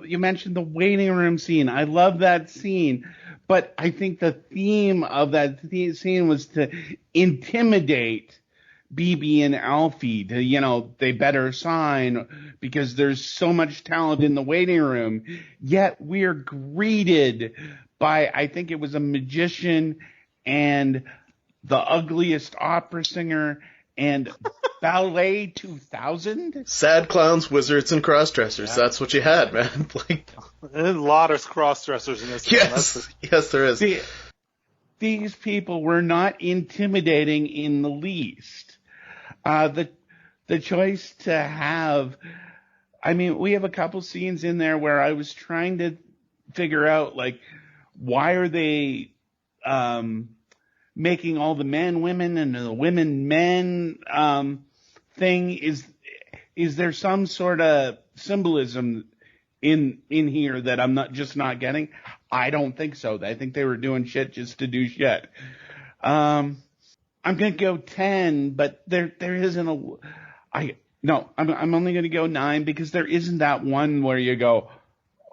you mentioned the waiting room scene. I love that scene, but I think the theme of that scene was to intimidate Bibi and Alphie to, you know, they better sign because there's so much talent in the waiting room. Yet we're greeted by, I think it was a magician and the ugliest opera singer and Ballet 2000? Sad clowns, wizards, and cross-dressers. Yeah. That's what you had, man. Like, a lot of cross-dressers in this. Yes, there is. These people were not intimidating in the least. The choice to have, I mean, we have a couple scenes in there where I was trying to figure out, like, why are they making all the men women and the women men thing? Is there some sort of symbolism in here that I'm not getting? I don't think so. I think they were doing shit just to do shit. I'm gonna go 10, but there isn't I'm only gonna go 9 because there isn't that one where you go,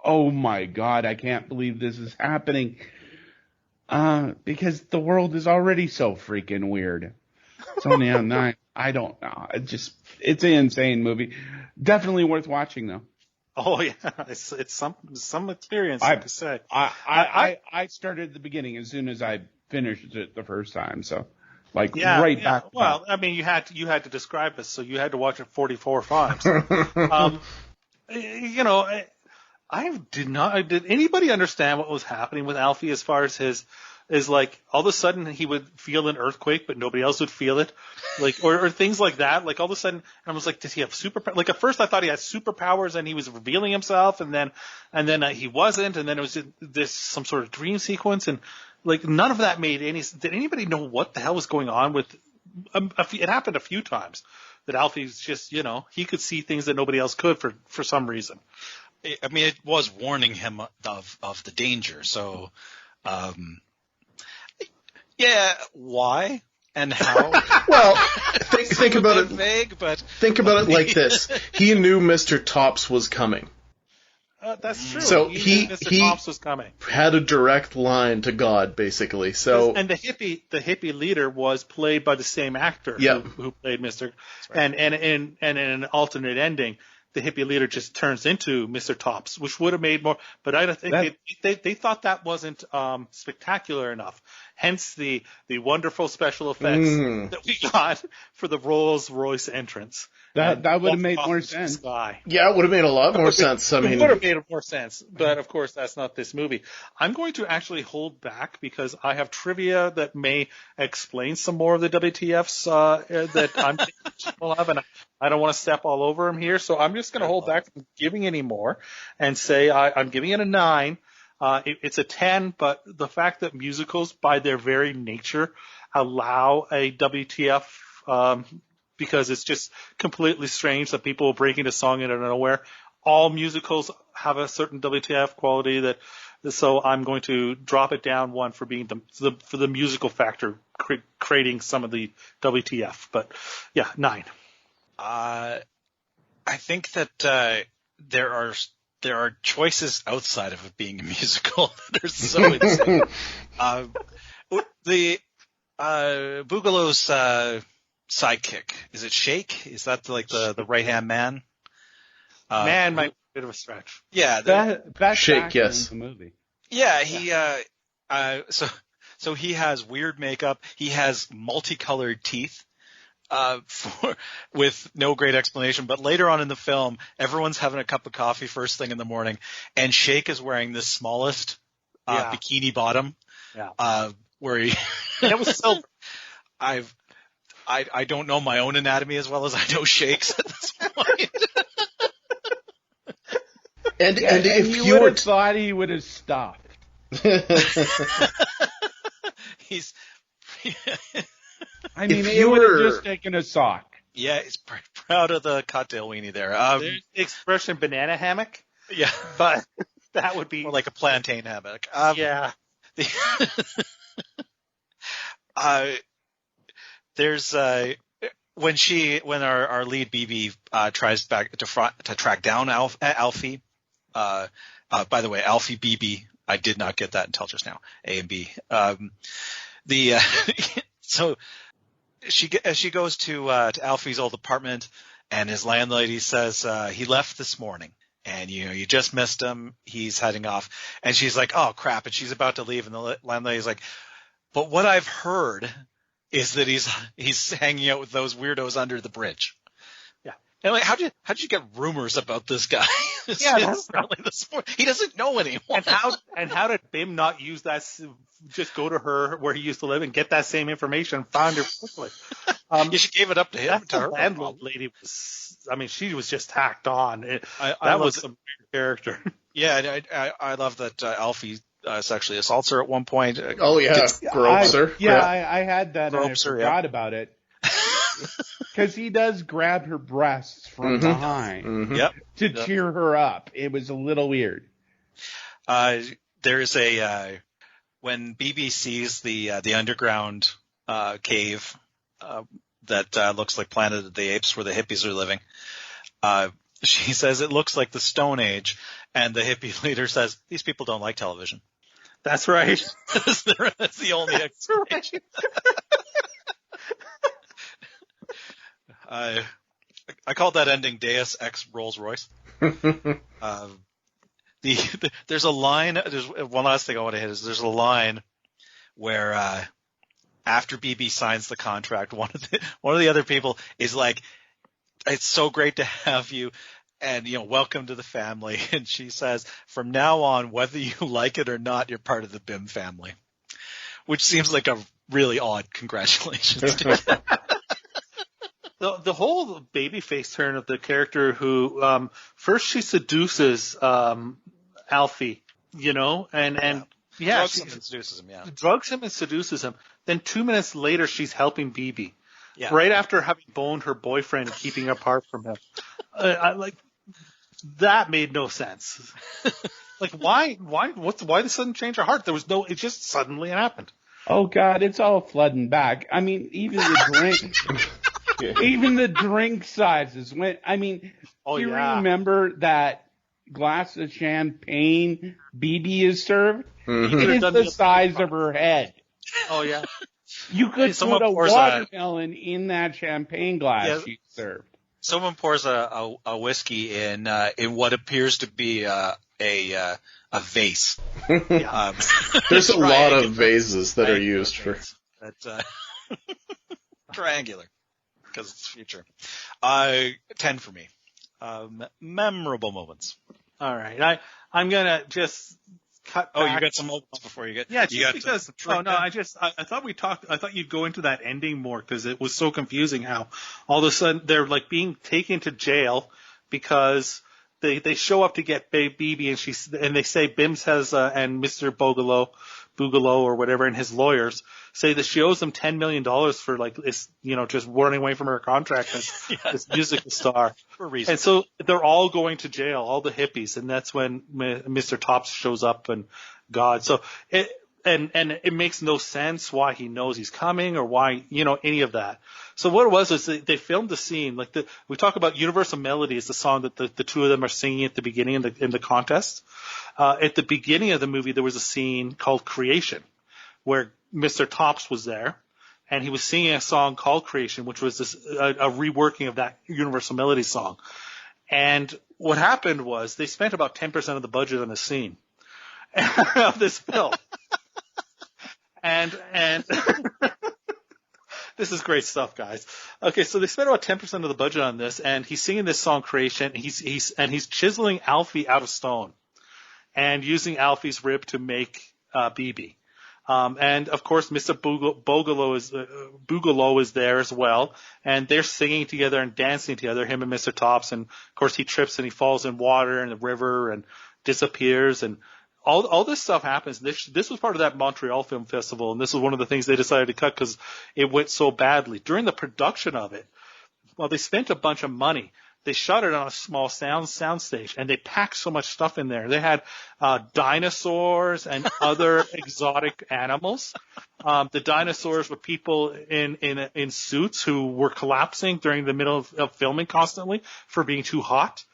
oh my God, I can't believe this is happening. Because the world is already so freaking weird. It's only on 9. I don't know. It's an insane movie. Definitely worth watching though. Oh yeah, it's some experience. I have to say. I started at the beginning as soon as I finished it the first time. So, back. Well, I mean, you had to describe it, so you had to watch it 44 times. You know, Did anybody understand what was happening with Alfie as far as is like all of a sudden he would feel an earthquake, but nobody else would feel it, like or things like that. Like all of a sudden, I was like, does he have like at first I thought he had superpowers and he was revealing himself, and then he wasn't, and then it was just this some sort of dream sequence, and like none of that made any. Did anybody know what the hell was going on with? It happened a few times that Alfie's just he could see things that nobody else could for some reason. I mean, it was warning him of the danger. So. Yeah, why and how? Well, think about it. Vague, but think about it like this: he knew Mr. Tops was coming. That's true. So he knew Mr. Tops was coming. Had a direct line to God, basically. So and the hippie leader was played by the same actor who played Mr. Right. And in an alternate ending, the hippie leader just turns into Mr. Tops, which would have made more. But I don't think they thought that wasn't spectacular enough. Hence the wonderful special effects that we got for the Rolls-Royce entrance. That would have made more sense. Yeah, it would have made a lot more sense. I mean, it would have made more sense. But of course, that's not this movie. I'm going to actually hold back because I have trivia that may explain some more of the WTFs that I'm capable of, and I don't want to step all over him here. So I'm just going to hold back from giving any more and say I'm giving it a 9. It's a 10, but the fact that musicals, by their very nature, allow a WTF, because it's just completely strange that people will break into song out of nowhere. All musicals have a certain WTF quality so I'm going to drop it down 1 for being for the musical factor, creating some of the WTF. But yeah, 9. I think that there are choices outside of it being a musical that are so insane. The Boogalow's sidekick, is it Shake? Is that like the right hand man? Man might be a bit of a stretch. Yeah, that's Shake. Yes, in the movie. Yeah, he so he has weird makeup. He has multicolored teeth. With no great explanation, but later on in the film, everyone's having a cup of coffee first thing in the morning, and Shake is wearing the smallest bikini bottom, where he. And it was silver. I don't know my own anatomy as well as I know Shake's at this point. and if you you would were have thought he would have stopped. He's. I mean, If he you would have were- just taken a sock. Yeah, he's proud of the cocktail weenie there. There's the expression banana hammock, Yeah, but that would be more like a plantain hammock. yeah. There's when our lead Bibi tries to track down Alphie. By the way, Alphie Bibi. I did not get that until just now. A and B. So she goes to Alfie's old apartment, and his landlady says he left this morning, and you just missed him. He's heading off, and she's like, "Oh crap!" And she's about to leave, and the landlady's like, "But what I've heard is that he's hanging out with those weirdos under the bridge." Yeah, and like, how'd you get rumors about this guy? Yeah, that's early this morning. He doesn't know anyone. And how did Bim not use that? Just go to her where he used to live and get that same information. Found her quickly. She gave it up to him. The landlady was. I mean, she was just tacked on. That was some weird character. Yeah, I love that Alfie sexually assaults her at one point. Oh yeah, gropes her. I had that and I Gropes her, forgot about it. Because he does grab her breasts from behind to cheer her up. It was a little weird. There's when Bibi sees the underground cave that looks like Planet of the Apes where the hippies are living, she says it looks like the Stone Age, and the hippie leader says these people don't like television. That's right. That's the only explanation. I called that ending Deus Ex Rolls Royce. There's a line. There's one last thing I want to hit is there's a line where after Bibi signs the contract, one of the other people is like, "It's so great to have you," and welcome to the family. And she says, from now on, whether you like it or not, you're part of the Bim family, which seems like a really odd congratulations. The whole babyface turn of the character who first she seduces Alphie, and drugs him and seduces him, drugs him and seduces him. Then 2 minutes later, she's helping Bibi. Yeah. Right after having boned her boyfriend and keeping apart from him. That made no sense. Why the sudden change of heart? It just suddenly happened. Oh God, it's all flooding back. I mean, even the drink sizes went. I mean, do you remember that glass of champagne Bibi is served? Mm-hmm. It is the size of her head. Oh yeah. You could put a watermelon in that champagne glass she served. Someone pours a whiskey in what appears to be a vase. There's a lot of vases that are used for that. Triangular, because it's future. 10 for me. Memorable moments. All right, I'm gonna just cut. Oh, back. you got some moments before you get. Yeah, you got because I thought you'd go into that ending more because it was so confusing how all of a sudden they're like being taken to jail because they show up to get Bibi and they say Bims has and Mr. Boogalow or whatever and his lawyers say that she owes them $10 million for just running away from her contract as this musical star. For a reason. And so they're all going to jail, all the hippies, and that's when Mr. Tops shows up and God. So it makes no sense why he knows he's coming or why, any of that. So what it was is they filmed the scene, we talk about Universal Melody is the song that the two of them are singing at the beginning in the contest. At the beginning of the movie, there was a scene called Creation where Mr. Tops was there and he was singing a song called Creation, which was a reworking of that Universal Melody song. And what happened was they spent about 10% of the budget on the scene of this film. And this is great stuff, guys. Okay, so they spent about 10% of the budget on this, and he's singing this song Creation. He's chiseling Alphie out of stone, and using Alphie's rib to make Bibi. And of course, Mr. Boogalow is there as well, and they're singing together and dancing together, him and Mr. Tops. And of course, he trips and he falls in water and the river and disappears and. All this stuff happens. This was part of that Montreal Film Festival, and this was one of the things they decided to cut because it went so badly. During the production of it, they spent a bunch of money. They shot it on a small soundstage, and they packed so much stuff in there. They had dinosaurs and other exotic animals. The dinosaurs were people in suits who were collapsing during the middle of filming constantly for being too hot.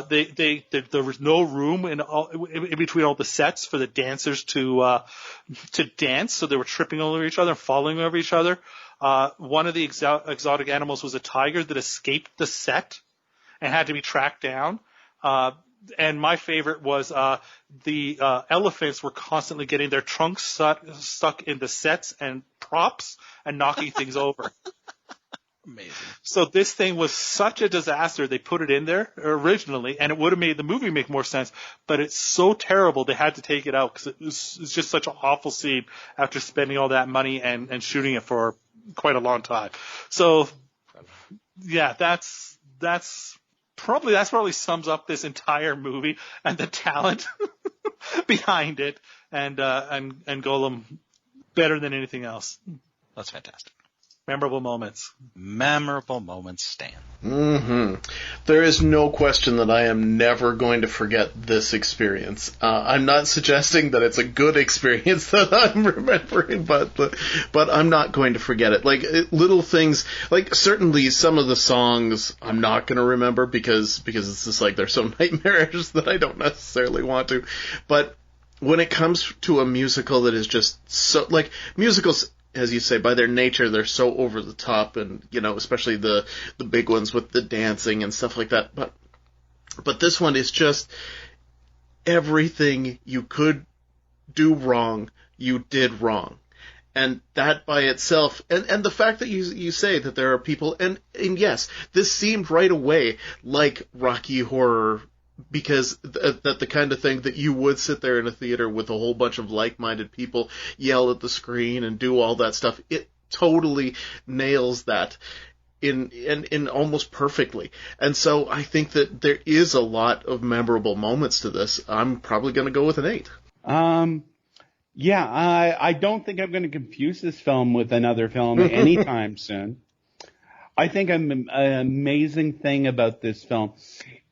There was no room in between all the sets for the dancers to dance, so they were tripping over each other, falling over each other. One of the exotic animals was a tiger that escaped the set and had to be tracked down. And my favorite was the elephants were constantly getting their trunks stuck in the sets and props and knocking things over. Amazing. So this thing was such a disaster. They put it in there originally, and it would have made the movie make more sense. But it's so terrible they had to take it out because it's just such an awful scene after spending all that money and shooting it for quite a long time. So, yeah, that's probably sums up this entire movie and the talent behind it, and Golem better than anything else. That's fantastic. Memorable moments. Stan. Mm-hmm. There is no question that I am never going to forget this experience. I'm not suggesting that it's a good experience that I'm remembering, but I'm not going to forget it. Little things, certainly some of the songs I'm not going to remember because it's just they're so nightmarish that I don't necessarily want to. But when it comes to a musical that is just so, musicals, as you say, by their nature, they're so over the top, and especially the big ones with the dancing and stuff like that. But this one is just everything you could do wrong, you did wrong, And that by itself, and the fact that you say that there are people, and yes, this seemed right away like Rocky Horror, because that the kind of thing that you would sit there in a theater with a whole bunch of like-minded people, yell at the screen and do all that stuff. It totally nails that in almost perfectly. And so I think that there is a lot of memorable moments to this. I'm probably going to go with an 8. Yeah, I don't think I'm going to confuse this film with another film anytime soon. I think an amazing thing about this film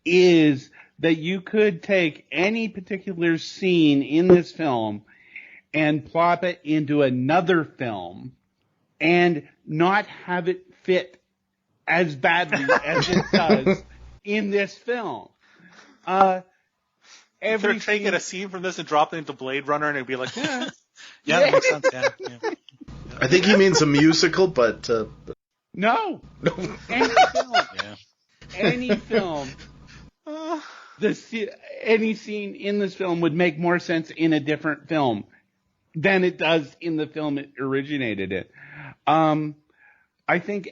is that you could take any particular scene in this film and plop it into another film and not have it fit as badly as it does in this film. They're taking a scene from this and dropping it into Blade Runner, and it'd be like, yeah, That makes sense. Yeah. I think he means a musical, but no. Any film. Yeah. Any film. Any scene in this film would make more sense in a different film than it does in the film it originated in. I think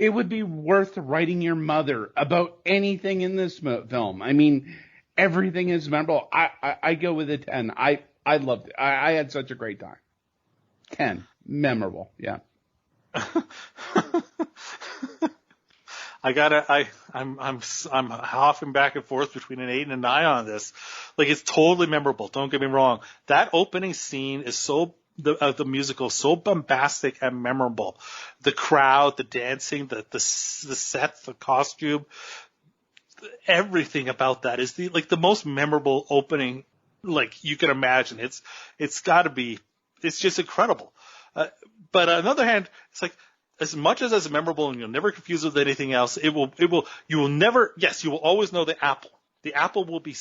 it would be worth writing your mother about anything in this film. I mean, everything is memorable. I go with a 10. I loved it. I had such a great time. 10. Memorable. Yeah. I'm hopping back and forth between an 8 and a 9 on this. Like, it's totally memorable. Don't get me wrong. That opening scene is the musical, so bombastic and memorable. The crowd, the dancing, the set, the costume, everything about that is the most memorable opening like you can imagine. It's got to be. It's just incredible. But on the other hand, it's like, as much as it's memorable and you'll never confuse it with anything else, you will never. Yes, you will always know the apple. The apple will be,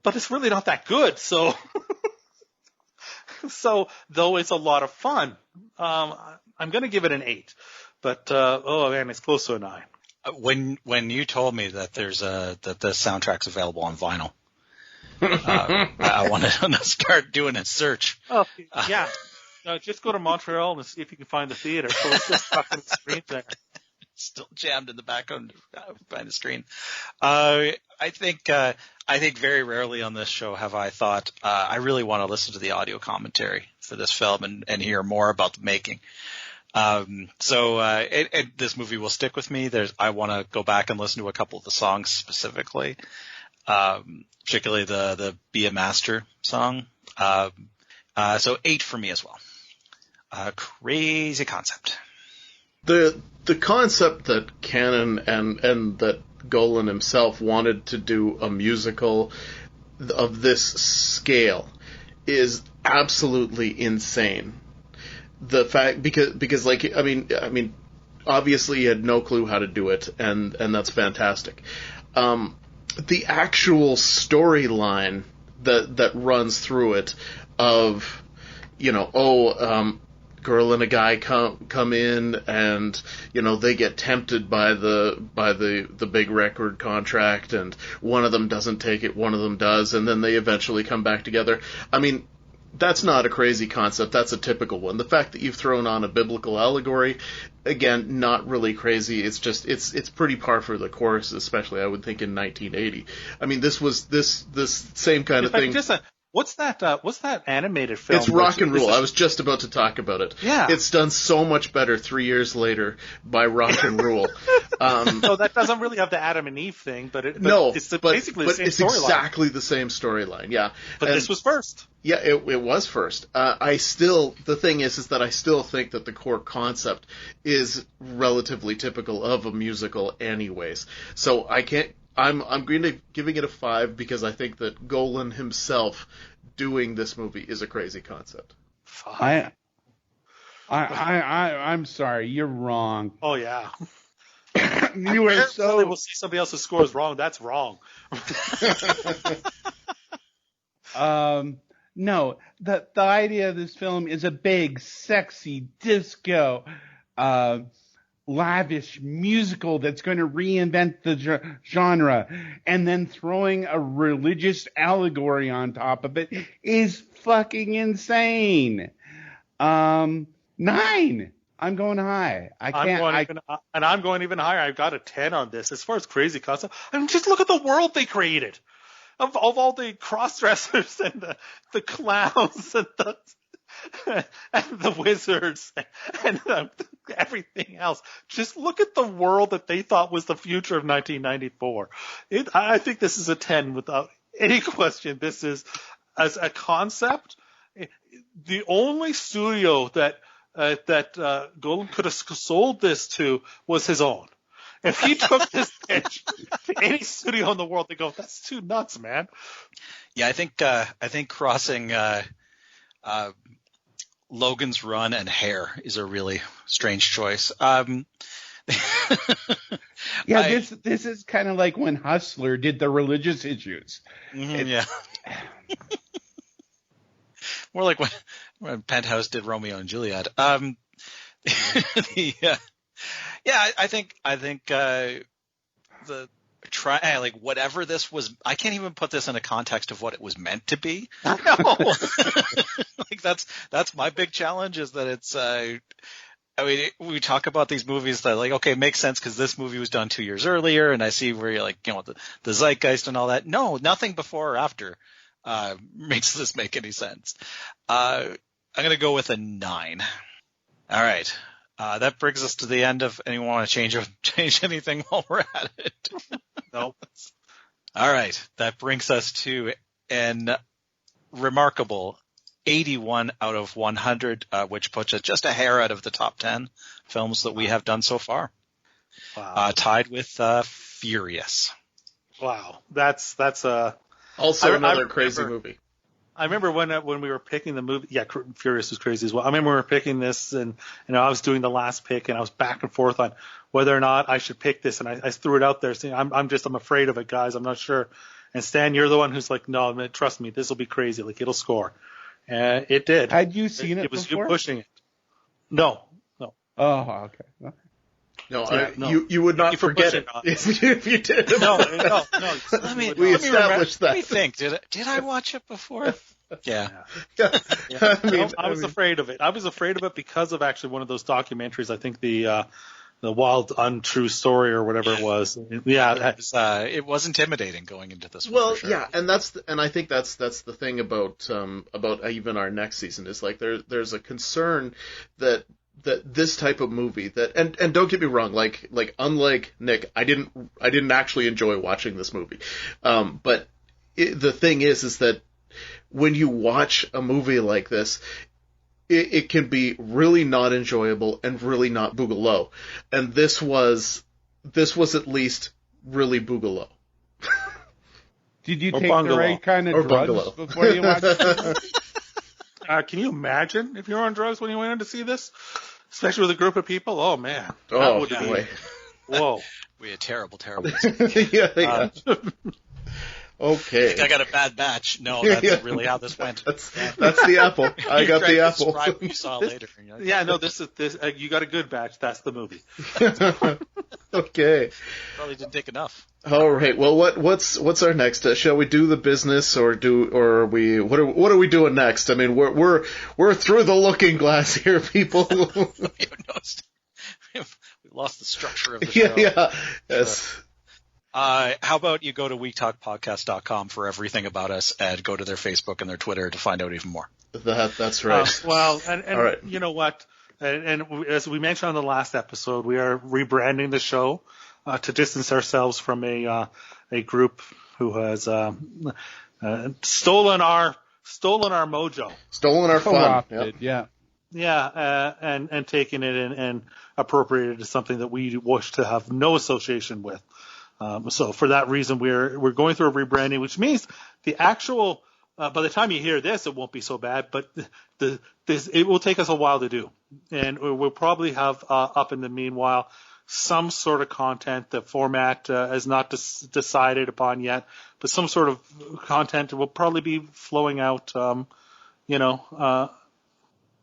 but it's really not that good. So. So, though it's a lot of fun, I'm going to give it an 8. But oh man, it's close to a 9. When you told me that that the soundtrack's available on vinyl, I wanted to start doing a search. Oh yeah, just go to Montreal and see if you can find the theater. So it's just stuck on the screen there. Still jammed in the background behind the screen. I think very rarely on this show have I thought I really want to listen to the audio commentary for this film and hear more about the making. So this movie will stick with me. I want to go back and listen to a couple of the songs specifically, particularly the Be a Master song. So 8 for me as well. Crazy concept. The concept that Cannon and that Golan himself wanted to do a musical of this scale is absolutely insane. The fact because like I mean obviously he had no clue how to do it, and that's fantastic. The actual storyline that runs through it of girl and a guy come in, and they get tempted by the big record contract, and one of them doesn't take it, one of them does, and then they eventually come back together. I mean, that's not a crazy concept. That's a typical one. The fact that you've thrown on a biblical allegory, again, not really crazy. It's just it's pretty par for the course, especially I would think in 1980. I mean, this was this same kind of thing. What's that animated film? It's Rock and Rule. I was just about to talk about it. Yeah. It's done so much better 3 years later by Rock and Rule. So that doesn't really have the Adam and Eve thing, but it's basically the same it's storyline. Exactly the same storyline, yeah. But this was first. Yeah, it was first. The thing is that I still think that the core concept is relatively typical of a musical anyways. So I'm going to giving it a 5 because I think that Golan himself doing this movie is a crazy concept. 5. I'm sorry, you're wrong. Oh yeah. You are so. We'll see somebody else's score is wrong. That's wrong. No, the idea of this film is a big, sexy disco lavish musical that's going to reinvent the genre, and then throwing a religious allegory on top of it is fucking insane. 9. I'm going high. I'm going even higher. I've got a 10 on this. As far as crazy concept, I mean, just look at the world they created. Of all the cross-dressers and the clowns and the wizards and everything else. Just look at the world that they thought was the future of 1994. I think this is a 10 without any question. This is, as a concept, the only studio that Golan could have sold this to was his own. If he took this pitch to any studio in the world, they go, "That's too nuts, man." Yeah, I think crossing Logan's Run and Hair is a really strange choice. This is kind of like when Hustler did the religious issues. Yeah. More like when Penthouse did Romeo and Juliet. I think whatever this was, I can't even put this in a context of what it was meant to be. No. Like that's my big challenge, is that it's we talk about these movies that, like, okay, it makes sense because this movie was done 2 years earlier, and I see where you're like, the zeitgeist and all that. No, nothing before or after makes this make any sense. I'm going to go with a 9. All right. That brings us to the end of. Anyone want to change anything while we're at it? Nope. All right. That brings us to an remarkable 81 out of 100, which puts us just a hair out of the top 10 films that we have done so far. Wow. Tied with Furious. Wow. That's also another crazy movie. I remember when we were picking the movie. Yeah, Furious was crazy as well. I remember we were picking this, and I was doing the last pick, and I was back and forth on whether or not I should pick this, and I threw it out there saying, I'm afraid of it, guys. I'm not sure. And Stan, you're the one who's like, no, man, trust me, this will be crazy. Like, it'll score. And it did. Had you seen it was before? You pushing it. No. Oh, okay. No, you would not forget it if you did. No. We established that. Let me think. Did I watch it before? Yeah. I was afraid of it. I was afraid of it because of actually one of those documentaries. I think the Wild Untrue Story or whatever it was. Yeah, it was intimidating going into this one. Well, for sure. yeah, and I think that's the thing about even our next season is, like, there's a concern that this type of movie and don't get me wrong, like unlike Nick, I didn't actually enjoy watching this movie, but the thing is that when you watch a movie like this, it can be really not enjoyable and really not Boogalow, and this was at least really Boogalow. Did you Or take bungalow. the right kind of Or drugs bungalow. before you watched it? Can you imagine if you were on drugs when you went in to see this, especially with a group of people? Oh man, Oh, would be. boy. Whoa. We had terrible. Yeah. Okay. I got a bad batch. No, that's really how this went. That's the apple. I got the apple. Describe what you saw later. Yeah, no, this. You got a good batch. That's the movie. Okay. Probably didn't take enough. All right. Well, what's our next? Shall we do the business, or are we? What are we doing next? I mean, we're through the looking glass here, people. We lost the structure of the show. Yeah. Yes. How about you go to wetalkpodcast.com for everything about us, and go to their Facebook and their Twitter to find out even more. That's right. Well, and All right. You know what? And as we mentioned on the last episode, we are rebranding the show to distance ourselves from a group who has stolen our mojo. Stolen our fun. Co-opted, yeah. Yeah, and taken it and appropriated to something that we wish to have no association with. So for that reason, we're going through a rebranding, which means the actual by the time you hear this, it won't be so bad. But it will take us a while to do, and we'll probably have up in the meanwhile some sort of content. The format is not decided upon yet, but some sort of content will probably be flowing out.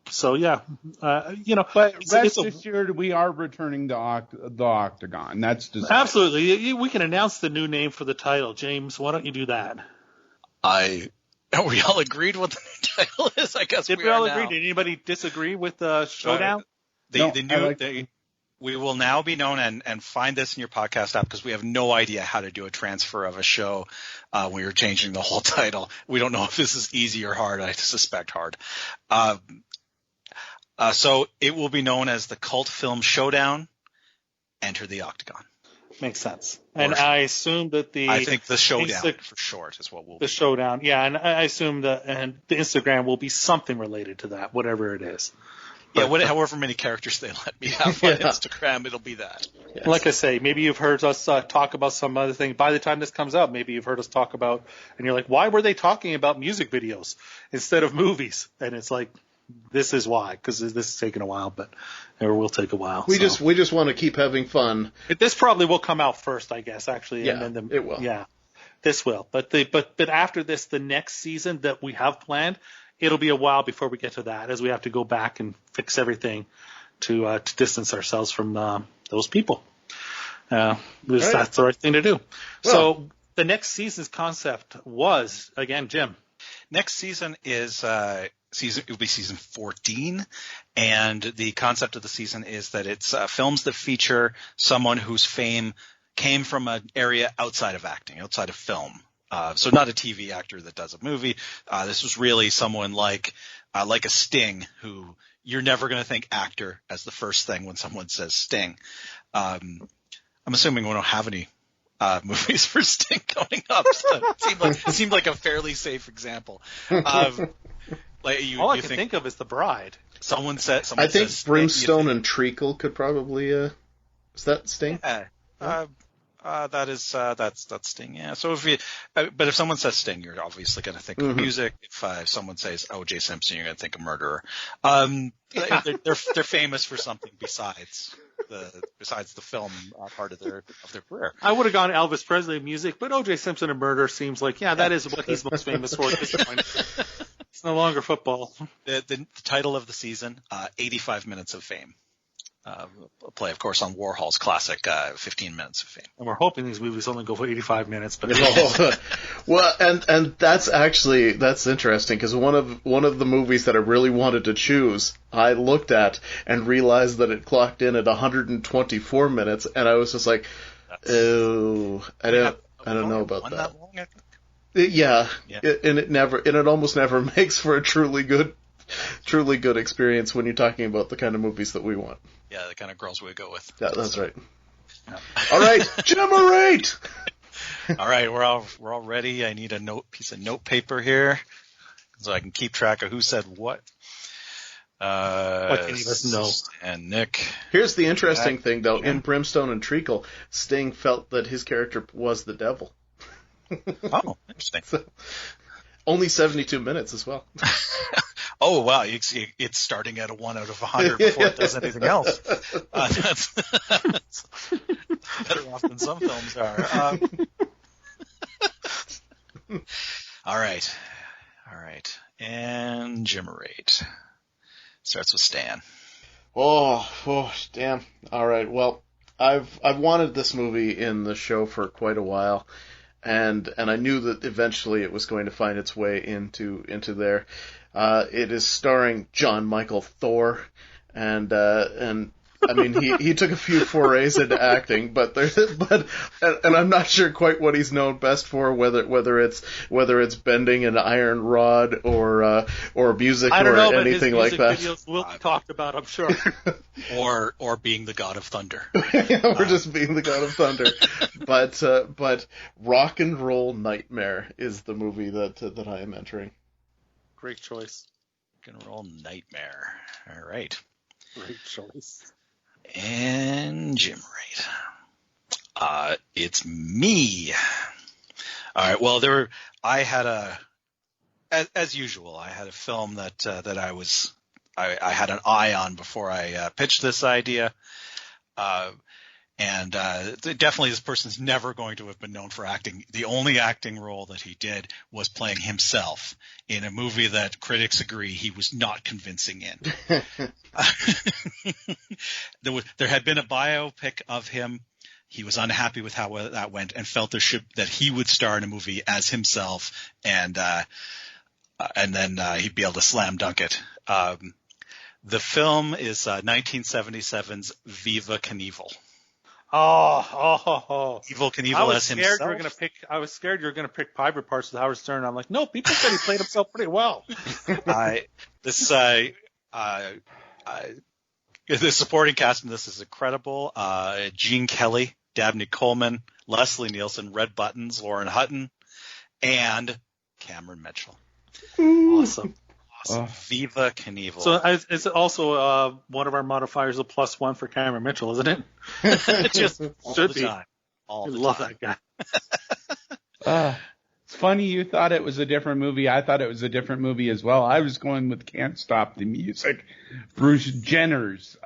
So yeah, But it's rest a, assured, we are returning to the Octagon. That's just absolutely. We can announce the new name for the title, James. Why don't you do that? We all agreed what the new title is. I guess Did we all agree? Did anybody disagree with Showdown? We will now be known, and find this in your podcast app, because we have no idea how to do a transfer of a show. We are changing the whole title. We don't know if this is easy or hard. I suspect hard. So it will be known as the Cult Film Showdown. Enter the Octagon. Makes sense. And I assume that I think the Showdown for short is what will be. The Showdown, yeah, and I assume the Instagram will be something related to that, whatever it is. Yeah, however many characters they let me have on Instagram, it'll be that. Yes. Like I say, maybe you've heard us talk about some other thing. By the time this comes out, maybe you've heard us talk about, and you're like, why were they talking about music videos instead of movies? And it's like, this is why, because this is taking a while, but it will take a while. We just want to keep having fun. This probably will come out first, I guess, actually. Yeah, and then it will. Yeah, this will. But after this, the next season that we have planned, it'll be a while before we get to that, as we have to go back and fix everything to distance ourselves from those people. That's the right thing to do. Well, so the next season's concept was, again, Jim. Next season is it will be season 14, and the concept of the season is that it's films that feature someone whose fame came from an area outside of acting, outside of film. So not a TV actor that does a movie. This was really someone like a Sting, who you're never going to think actor as the first thing when someone says Sting. I'm assuming we don't have any movies for Sting coming up. So it seemed like a fairly safe example. All I can think of is The Bride. I think Brimstone and Treacle could probably. Is that Sting? Yeah. That's Sting. Yeah. So if someone says Sting, you're obviously going to think of music. If someone says O.J. Simpson, you're going to think of murderer. They're famous for something besides the film part of their career. I would have gone Elvis Presley music, but O.J. Simpson and murder seems like that is what he's most famous for at this point. It's no longer football. The title of the season, 85 Minutes of Fame. A play, of course, on Warhol's classic 15 Minutes of Fame. And we're hoping these movies only go for 85 minutes. But well, and that's interesting, because one of the movies that I really wanted to choose, I looked at and realized that it clocked in at 124 minutes, and I was just like, oh, I don't know about that. Long, I think? Yeah. It almost never makes for a truly good experience when you're talking about the kind of movies that we want. Yeah, the kind of girls we go with. Yeah, that's right. Yeah. All right, generate. All right, we're all ready. I need a piece of note paper here so I can keep track of who said what. What can you us know? And Nick. Here's the interesting thing, though. In Brimstone and Treacle, Sting felt that his character was the devil. Oh, interesting. So, only 72 minutes as well. Oh, wow. It's starting at a 1 out of 100 before it does anything else. That's better off than some films are. All right. And Jimmerate. Starts with Stan. Oh, damn. All right. Well, I've wanted this movie in the show for quite a while. And I knew that eventually it was going to find its way into there. It is starring John Michael Thor, and I mean he took a few forays into acting, but I'm not sure quite what he's known best for, whether it's bending an iron rod or music or anything like that. Videos will be talked about, I'm sure. or being the god of thunder. Or just being the god of thunder. But Rock and Roll Nightmare is the movie that I am entering. Great choice. Rock and Roll Nightmare. All right. Great choice. And Jim Rate. It's me. All right. Well, I had as usual, I had a film that I had an eye on before I pitched this idea. And definitely this person's never going to have been known for acting. The only acting role that he did was playing himself in a movie that critics agree he was not convincing in. There had been a biopic of him. He was unhappy with how that went and felt that he would star in a movie as himself, and then he'd be able to slam dunk it. The film is 1977's Viva Knievel. Evil Knievel as himself. I was scared you were gonna pick private parts with Howard Stern. I'm like, no, people said he played himself pretty well. The supporting cast in this is incredible. Gene Kelly, Dabney Coleman, Leslie Nielsen, Red Buttons, Lauren Hutton, and Cameron Mitchell. Awesome. Viva Knievel. So it's also one of our modifiers, a +1 for Cameron Mitchell, isn't it? Just should be. Time. I love that guy. It's funny you thought it was a different movie. I thought it was a different movie as well. I was going with Can't Stop the Music. Bruce Jenner's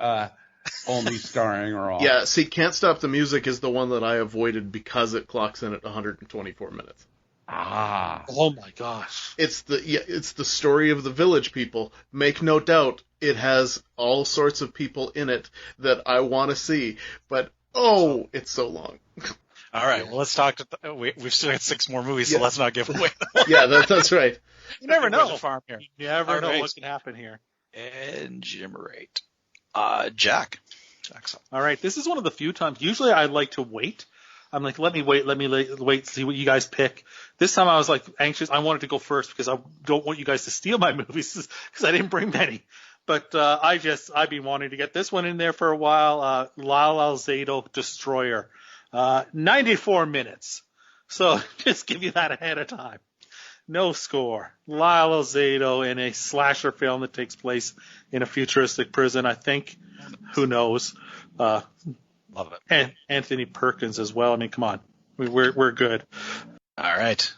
only starring role. Yeah, see, Can't Stop the Music is the one that I avoided because it clocks in at 124 minutes. Oh my gosh. It's the story of the Village People. Make no doubt, it has all sorts of people in it that I want to see, but it's so long. All right, well, let's talk. We've still got 6 more movies, so let's not give away. Yeah, that's right. You never know. Farm here. You never know what can happen here. And Jimmerate. Jack. Jack's up. All right, this is one of the few times. Usually I like to wait. I'm like, let me wait, see what you guys pick. This time I was like anxious. I wanted to go first because I don't want you guys to steal my movies because I didn't bring many. But I've been wanting to get this one in there for a while. Lyle Alzado, Destroyer. 94 minutes. So just give you that ahead of time. No score. Lyle Alzado in a slasher film that takes place in a futuristic prison, I think. Who knows? Love it. And Anthony Perkins as well. I mean, come on. We're good. All right.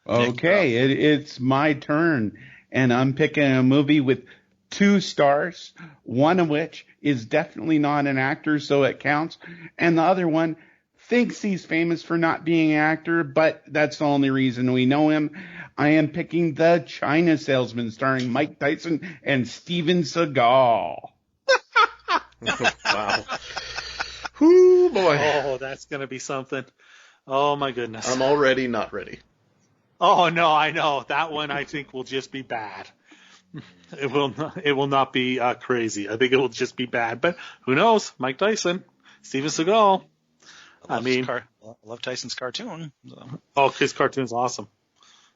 Okay, it's my turn. And I'm picking a movie with 2 stars, one of which is definitely not an actor, so it counts. And the other one thinks he's famous for not being an actor, but that's the only reason we know him. I am picking The China Salesman, starring Mike Tyson and Steven Seagal. Wow. Whoo, boy. Oh, that's going to be something. Oh, my goodness. I'm already not ready. Oh, no, I know. That one I think will just be bad. It will not be crazy. I think it will just be bad. But who knows? Mike Tyson, Steven Seagal. I love Tyson's cartoon. So. Oh, his cartoon's awesome.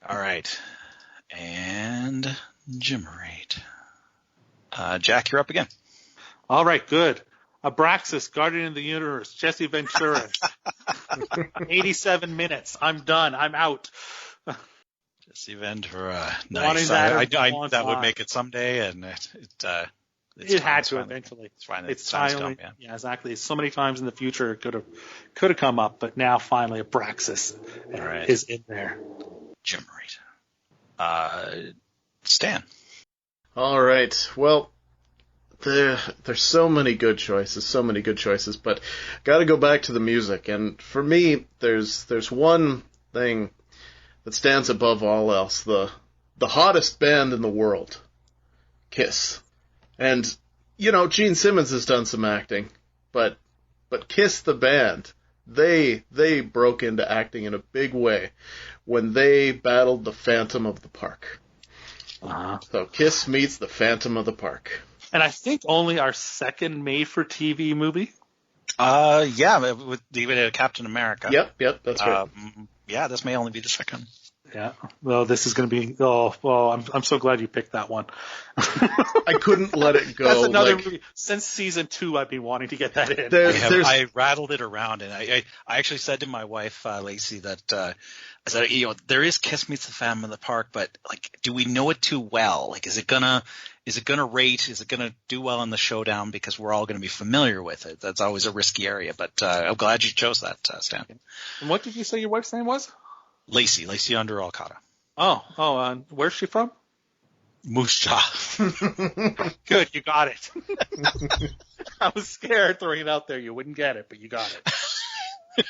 All right. And Jimmerate. Jack, you're up again. All right, good. Abraxas, Guardian of the Universe, Jesse Ventura. 87 minutes. I'm done. I'm out. Jesse Ventura. Nice. That would make it someday, and it had to eventually. It's finally. It's finally. Yeah, exactly. So many times in the future it could have come up, but now finally Abraxas is in there. Jimmerate. Stan. All right. Well, there's so many good choices, but got to go back to the music. And for me, there's one thing that stands above all else: the hottest band in the world, Kiss. And Gene Simmons has done some acting, but Kiss the band, they broke into acting in a big way when they battled the Phantom of the Park. So Kiss meets the Phantom of the Park. And I think only our second made-for-TV movie. Yeah, with Captain America. Yep, that's right. Yeah, this may only be the second. Yeah. Well, this is going to be. Oh, well, I'm so glad you picked that one. I couldn't let it go. That's another movie. Since season 2, I've been wanting to get that in. I rattled it around, and I actually said to my wife, Lacey, that I said, there is Kiss Meets the Phantom of the Park, but do we know it too well? Is it gonna rate? Is it gonna do well in the showdown? Because we're all gonna be familiar with it. That's always a risky area, but I'm glad you chose that, Stan. And what did you say your wife's name was? Lacey under Alcata. Oh, where's she from? Moose Jaw. Good, you got it. I was scared throwing it out there. You wouldn't get it, but you got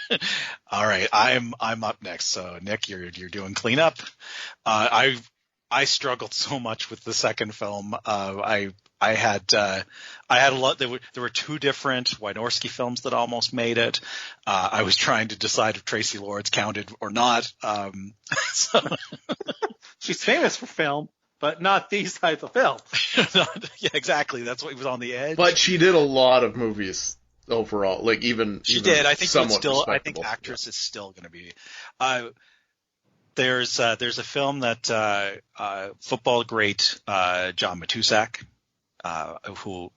it. All right, I'm up next. So Nick, you're doing cleanup. I struggled so much with the second film. I had a lot. There were two different Wynorski films that almost made it. I was trying to decide if Tracy Lords counted or not. So She's famous for film, but not these types of films. yeah, exactly. That's what was on the edge. But she did a lot of movies overall. Like even she did. I think somewhat still. I think respectable. actress is still going to be. There's a film that football great John Matusak,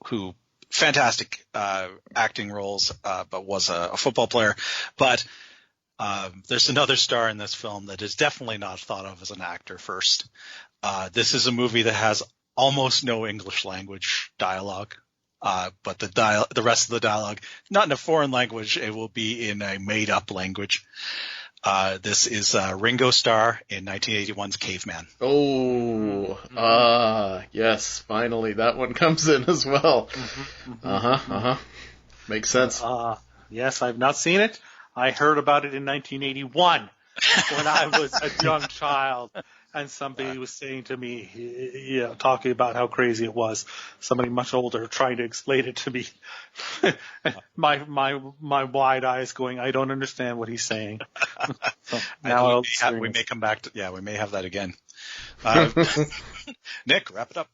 who fantastic acting roles, but was a football player. But there's another star in this film that is definitely not thought of as an actor first. This is a movie that has almost no English language dialogue. But the rest of the dialogue, not in a foreign language, it will be in a made-up language. This is Ringo Starr in 1981's Caveman. Oh, yes, finally that one comes in as well. Makes sense. Yes, I've not seen it. I heard about it in 1981 when I was a young child, and somebody was saying to me, talking about how crazy it was. Somebody much older trying to explain it to me. my wide eyes going, I don't understand what he's saying. So now we may come back to, we may have that again. Nick, wrap it up.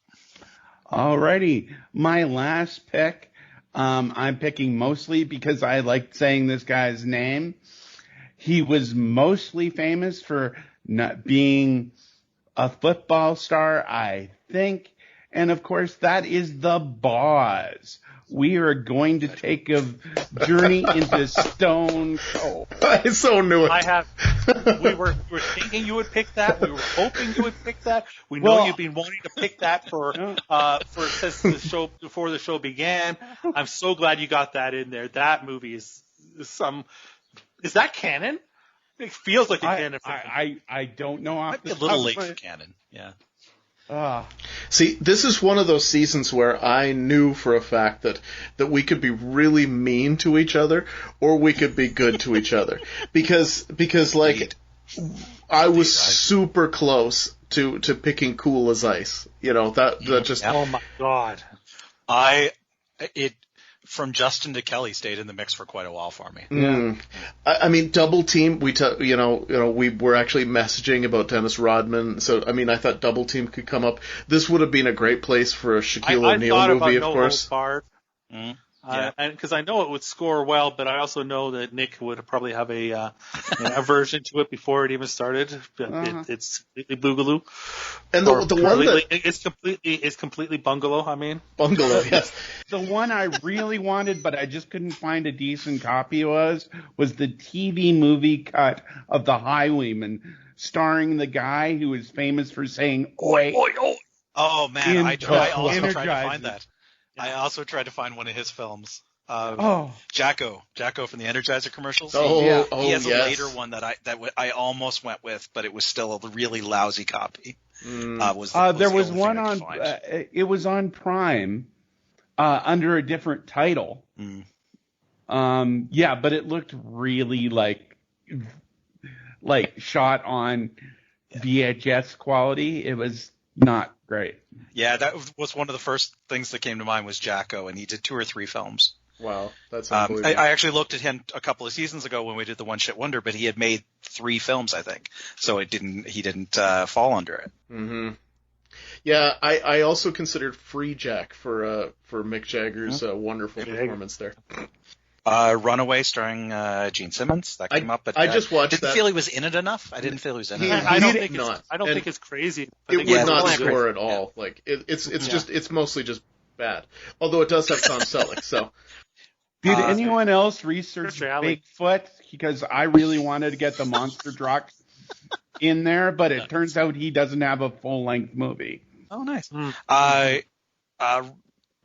Alrighty, my last pick. I'm picking mostly because I like saying this guy's name. He was mostly famous for not being a football star, I think. And of course, that is the Boz. We are going to take a journey into Stone Cold. I so knew it. We were thinking you would pick that. We were hoping you would pick that. We know you've been wanting to pick that since the show, before the show began. I'm so glad you got that in there. That movie is that canon? It feels like a canon. I don't know. Might be a little late for canon. Yeah. See, this is one of those seasons where I knew for a fact that we could be really mean to each other or we could be good to each other. Because like, I was super close to picking Cool as Ice. You know, that just... Oh my God. From Justin to Kelly stayed in the mix for quite a while for me. Yeah. I mean, Double Team, we were actually messaging about Dennis Rodman, so I mean, I thought Double Team could come up. This would have been a great place for a Shaquille O'Neal movie, of course. Because I know it would score well, but I also know that Nick would probably have a aversion to it before it even started. It's completely Boogaloo, and the one that it's completely Bungalow. I mean, Bungalow, yes. The one I really wanted, but I just couldn't find a decent copy was the TV movie cut of The Highwayman, starring the guy who is famous for saying "oi, oi, oi." Oh man, I also tried to find that. I also tried to find one of his films. Jacko from the Energizer commercials. He has a later one that I almost went with, but it was still a really lousy copy. There was one on. It was on Prime under a different title. But it looked really like shot on VHS quality. It was not great. Yeah, that was one of the first things that came to mind was Jacko, and he did 2 or 3 films. Wow, that's unbelievable. I actually looked at him a couple of seasons ago when we did the One Shit Wonder, but he had made 3 films, I think, so he didn't fall under it. Mm-hmm. Yeah, I also considered Free Jack for Mick Jagger's wonderful performance there. Runaway starring Gene Simmons that came up, but I just watched didn't feel he was in it enough. I didn't feel he was in it. I don't think it's crazy. It would not score at all. Yeah. Like it's mostly just bad. Although it does have Tom Selleck. So did anyone else research Bigfoot? Because I really wanted to get the monster truck in there, but it turns out he doesn't have a full length movie. Oh, nice.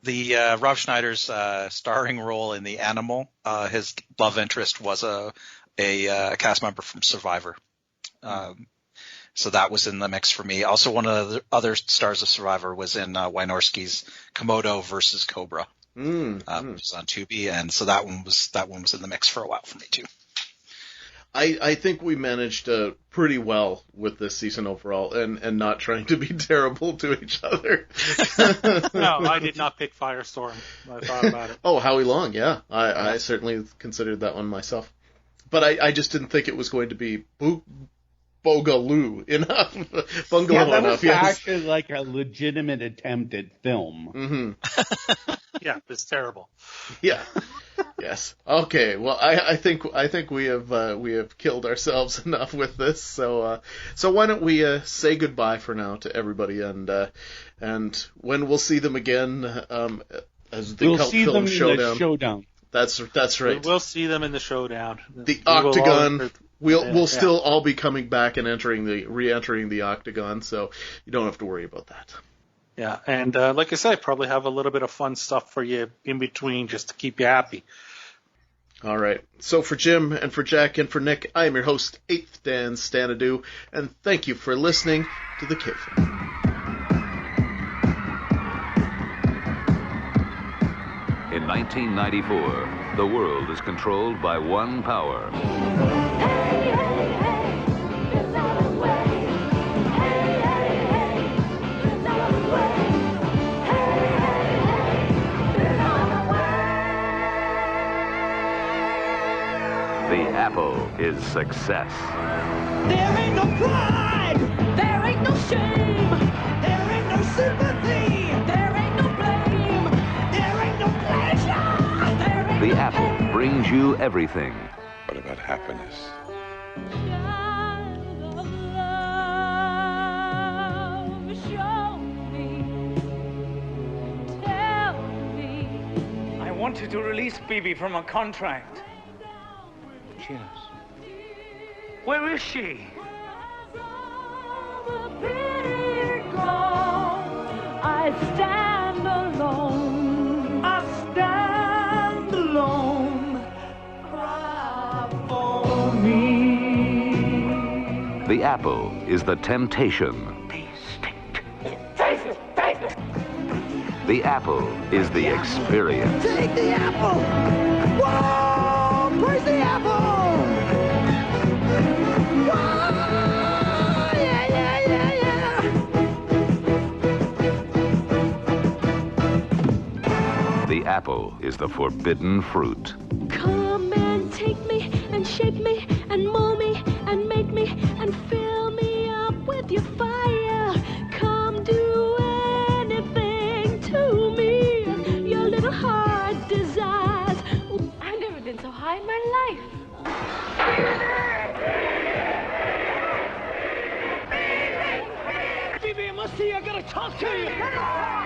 Rob Schneider's starring role in The Animal, his love interest was a cast member from Survivor. So that was in the mix for me. Also, one of the other stars of Survivor was in Wynorski's Komodo versus Cobra. which is on Tubi, and so that one was in the mix for a while for me too. I think we managed pretty well with this season overall, and not trying to be terrible to each other. No, I did not pick Firestorm. I thought about it. Oh, Howie Long, yeah. I certainly considered that one myself. But I just didn't think it was going to be Boogalow enough. Bungalow that enough, was yes. actually like a legitimate attempt at film. Mm-hmm. Yeah, it's terrible. Yeah. Yes. Okay. Well, I think we have killed ourselves enough with this. So why don't we say goodbye for now to everybody, and when we'll see them again as the We'll Cult see Film them in Showdown. the showdown. That's right. We'll see them in the showdown. The We will Octagon. all- We'll still all be coming back and re-entering the Octagon, so you don't have to worry about that. Yeah, and like I said, probably have a little bit of fun stuff for you in between just to keep you happy. All right. So for Jim and for Jack and for Nick, I am your host, 8th Dan Stanadu, and thank you for listening to the K-Film. In 1994, the world is controlled by one power. The apple is success. There ain't no pride. There ain't no shame. There ain't no sympathy. There ain't no blame. There ain't no pleasure. There ain't The no apple pain. brings you everything. What about happiness? Child of love, show me. Tell me. I wanted to release Bibi from a contract. Cheers. Where is she? I stand alone. I stand alone. Cry for me. The apple is the temptation. Taste it, taste it. The apple is the experience. Take the apple. Whoa! Praise the apple. Whoa! Yeah, yeah, yeah, yeah. The apple is the forbidden fruit. Come and take me and shape me and mold me and make me and fill me up with your fire. Come do anything to me your little heart desires. Ooh, I've never been so high in my life. Bibi, I must see you. I gotta talk to you.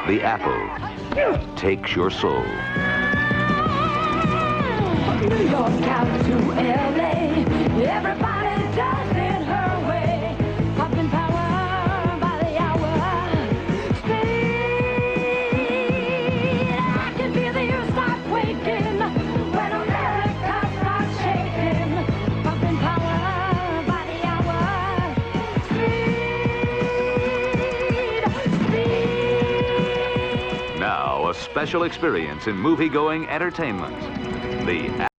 The apple takes your soul. New York out to LA, everybody does it her way. Popping power by the hour. Speed, I can feel the earth start quaking when America starts shaking. Popping power by the hour. Speed, speed. Now, a special experience in movie-going entertainment. The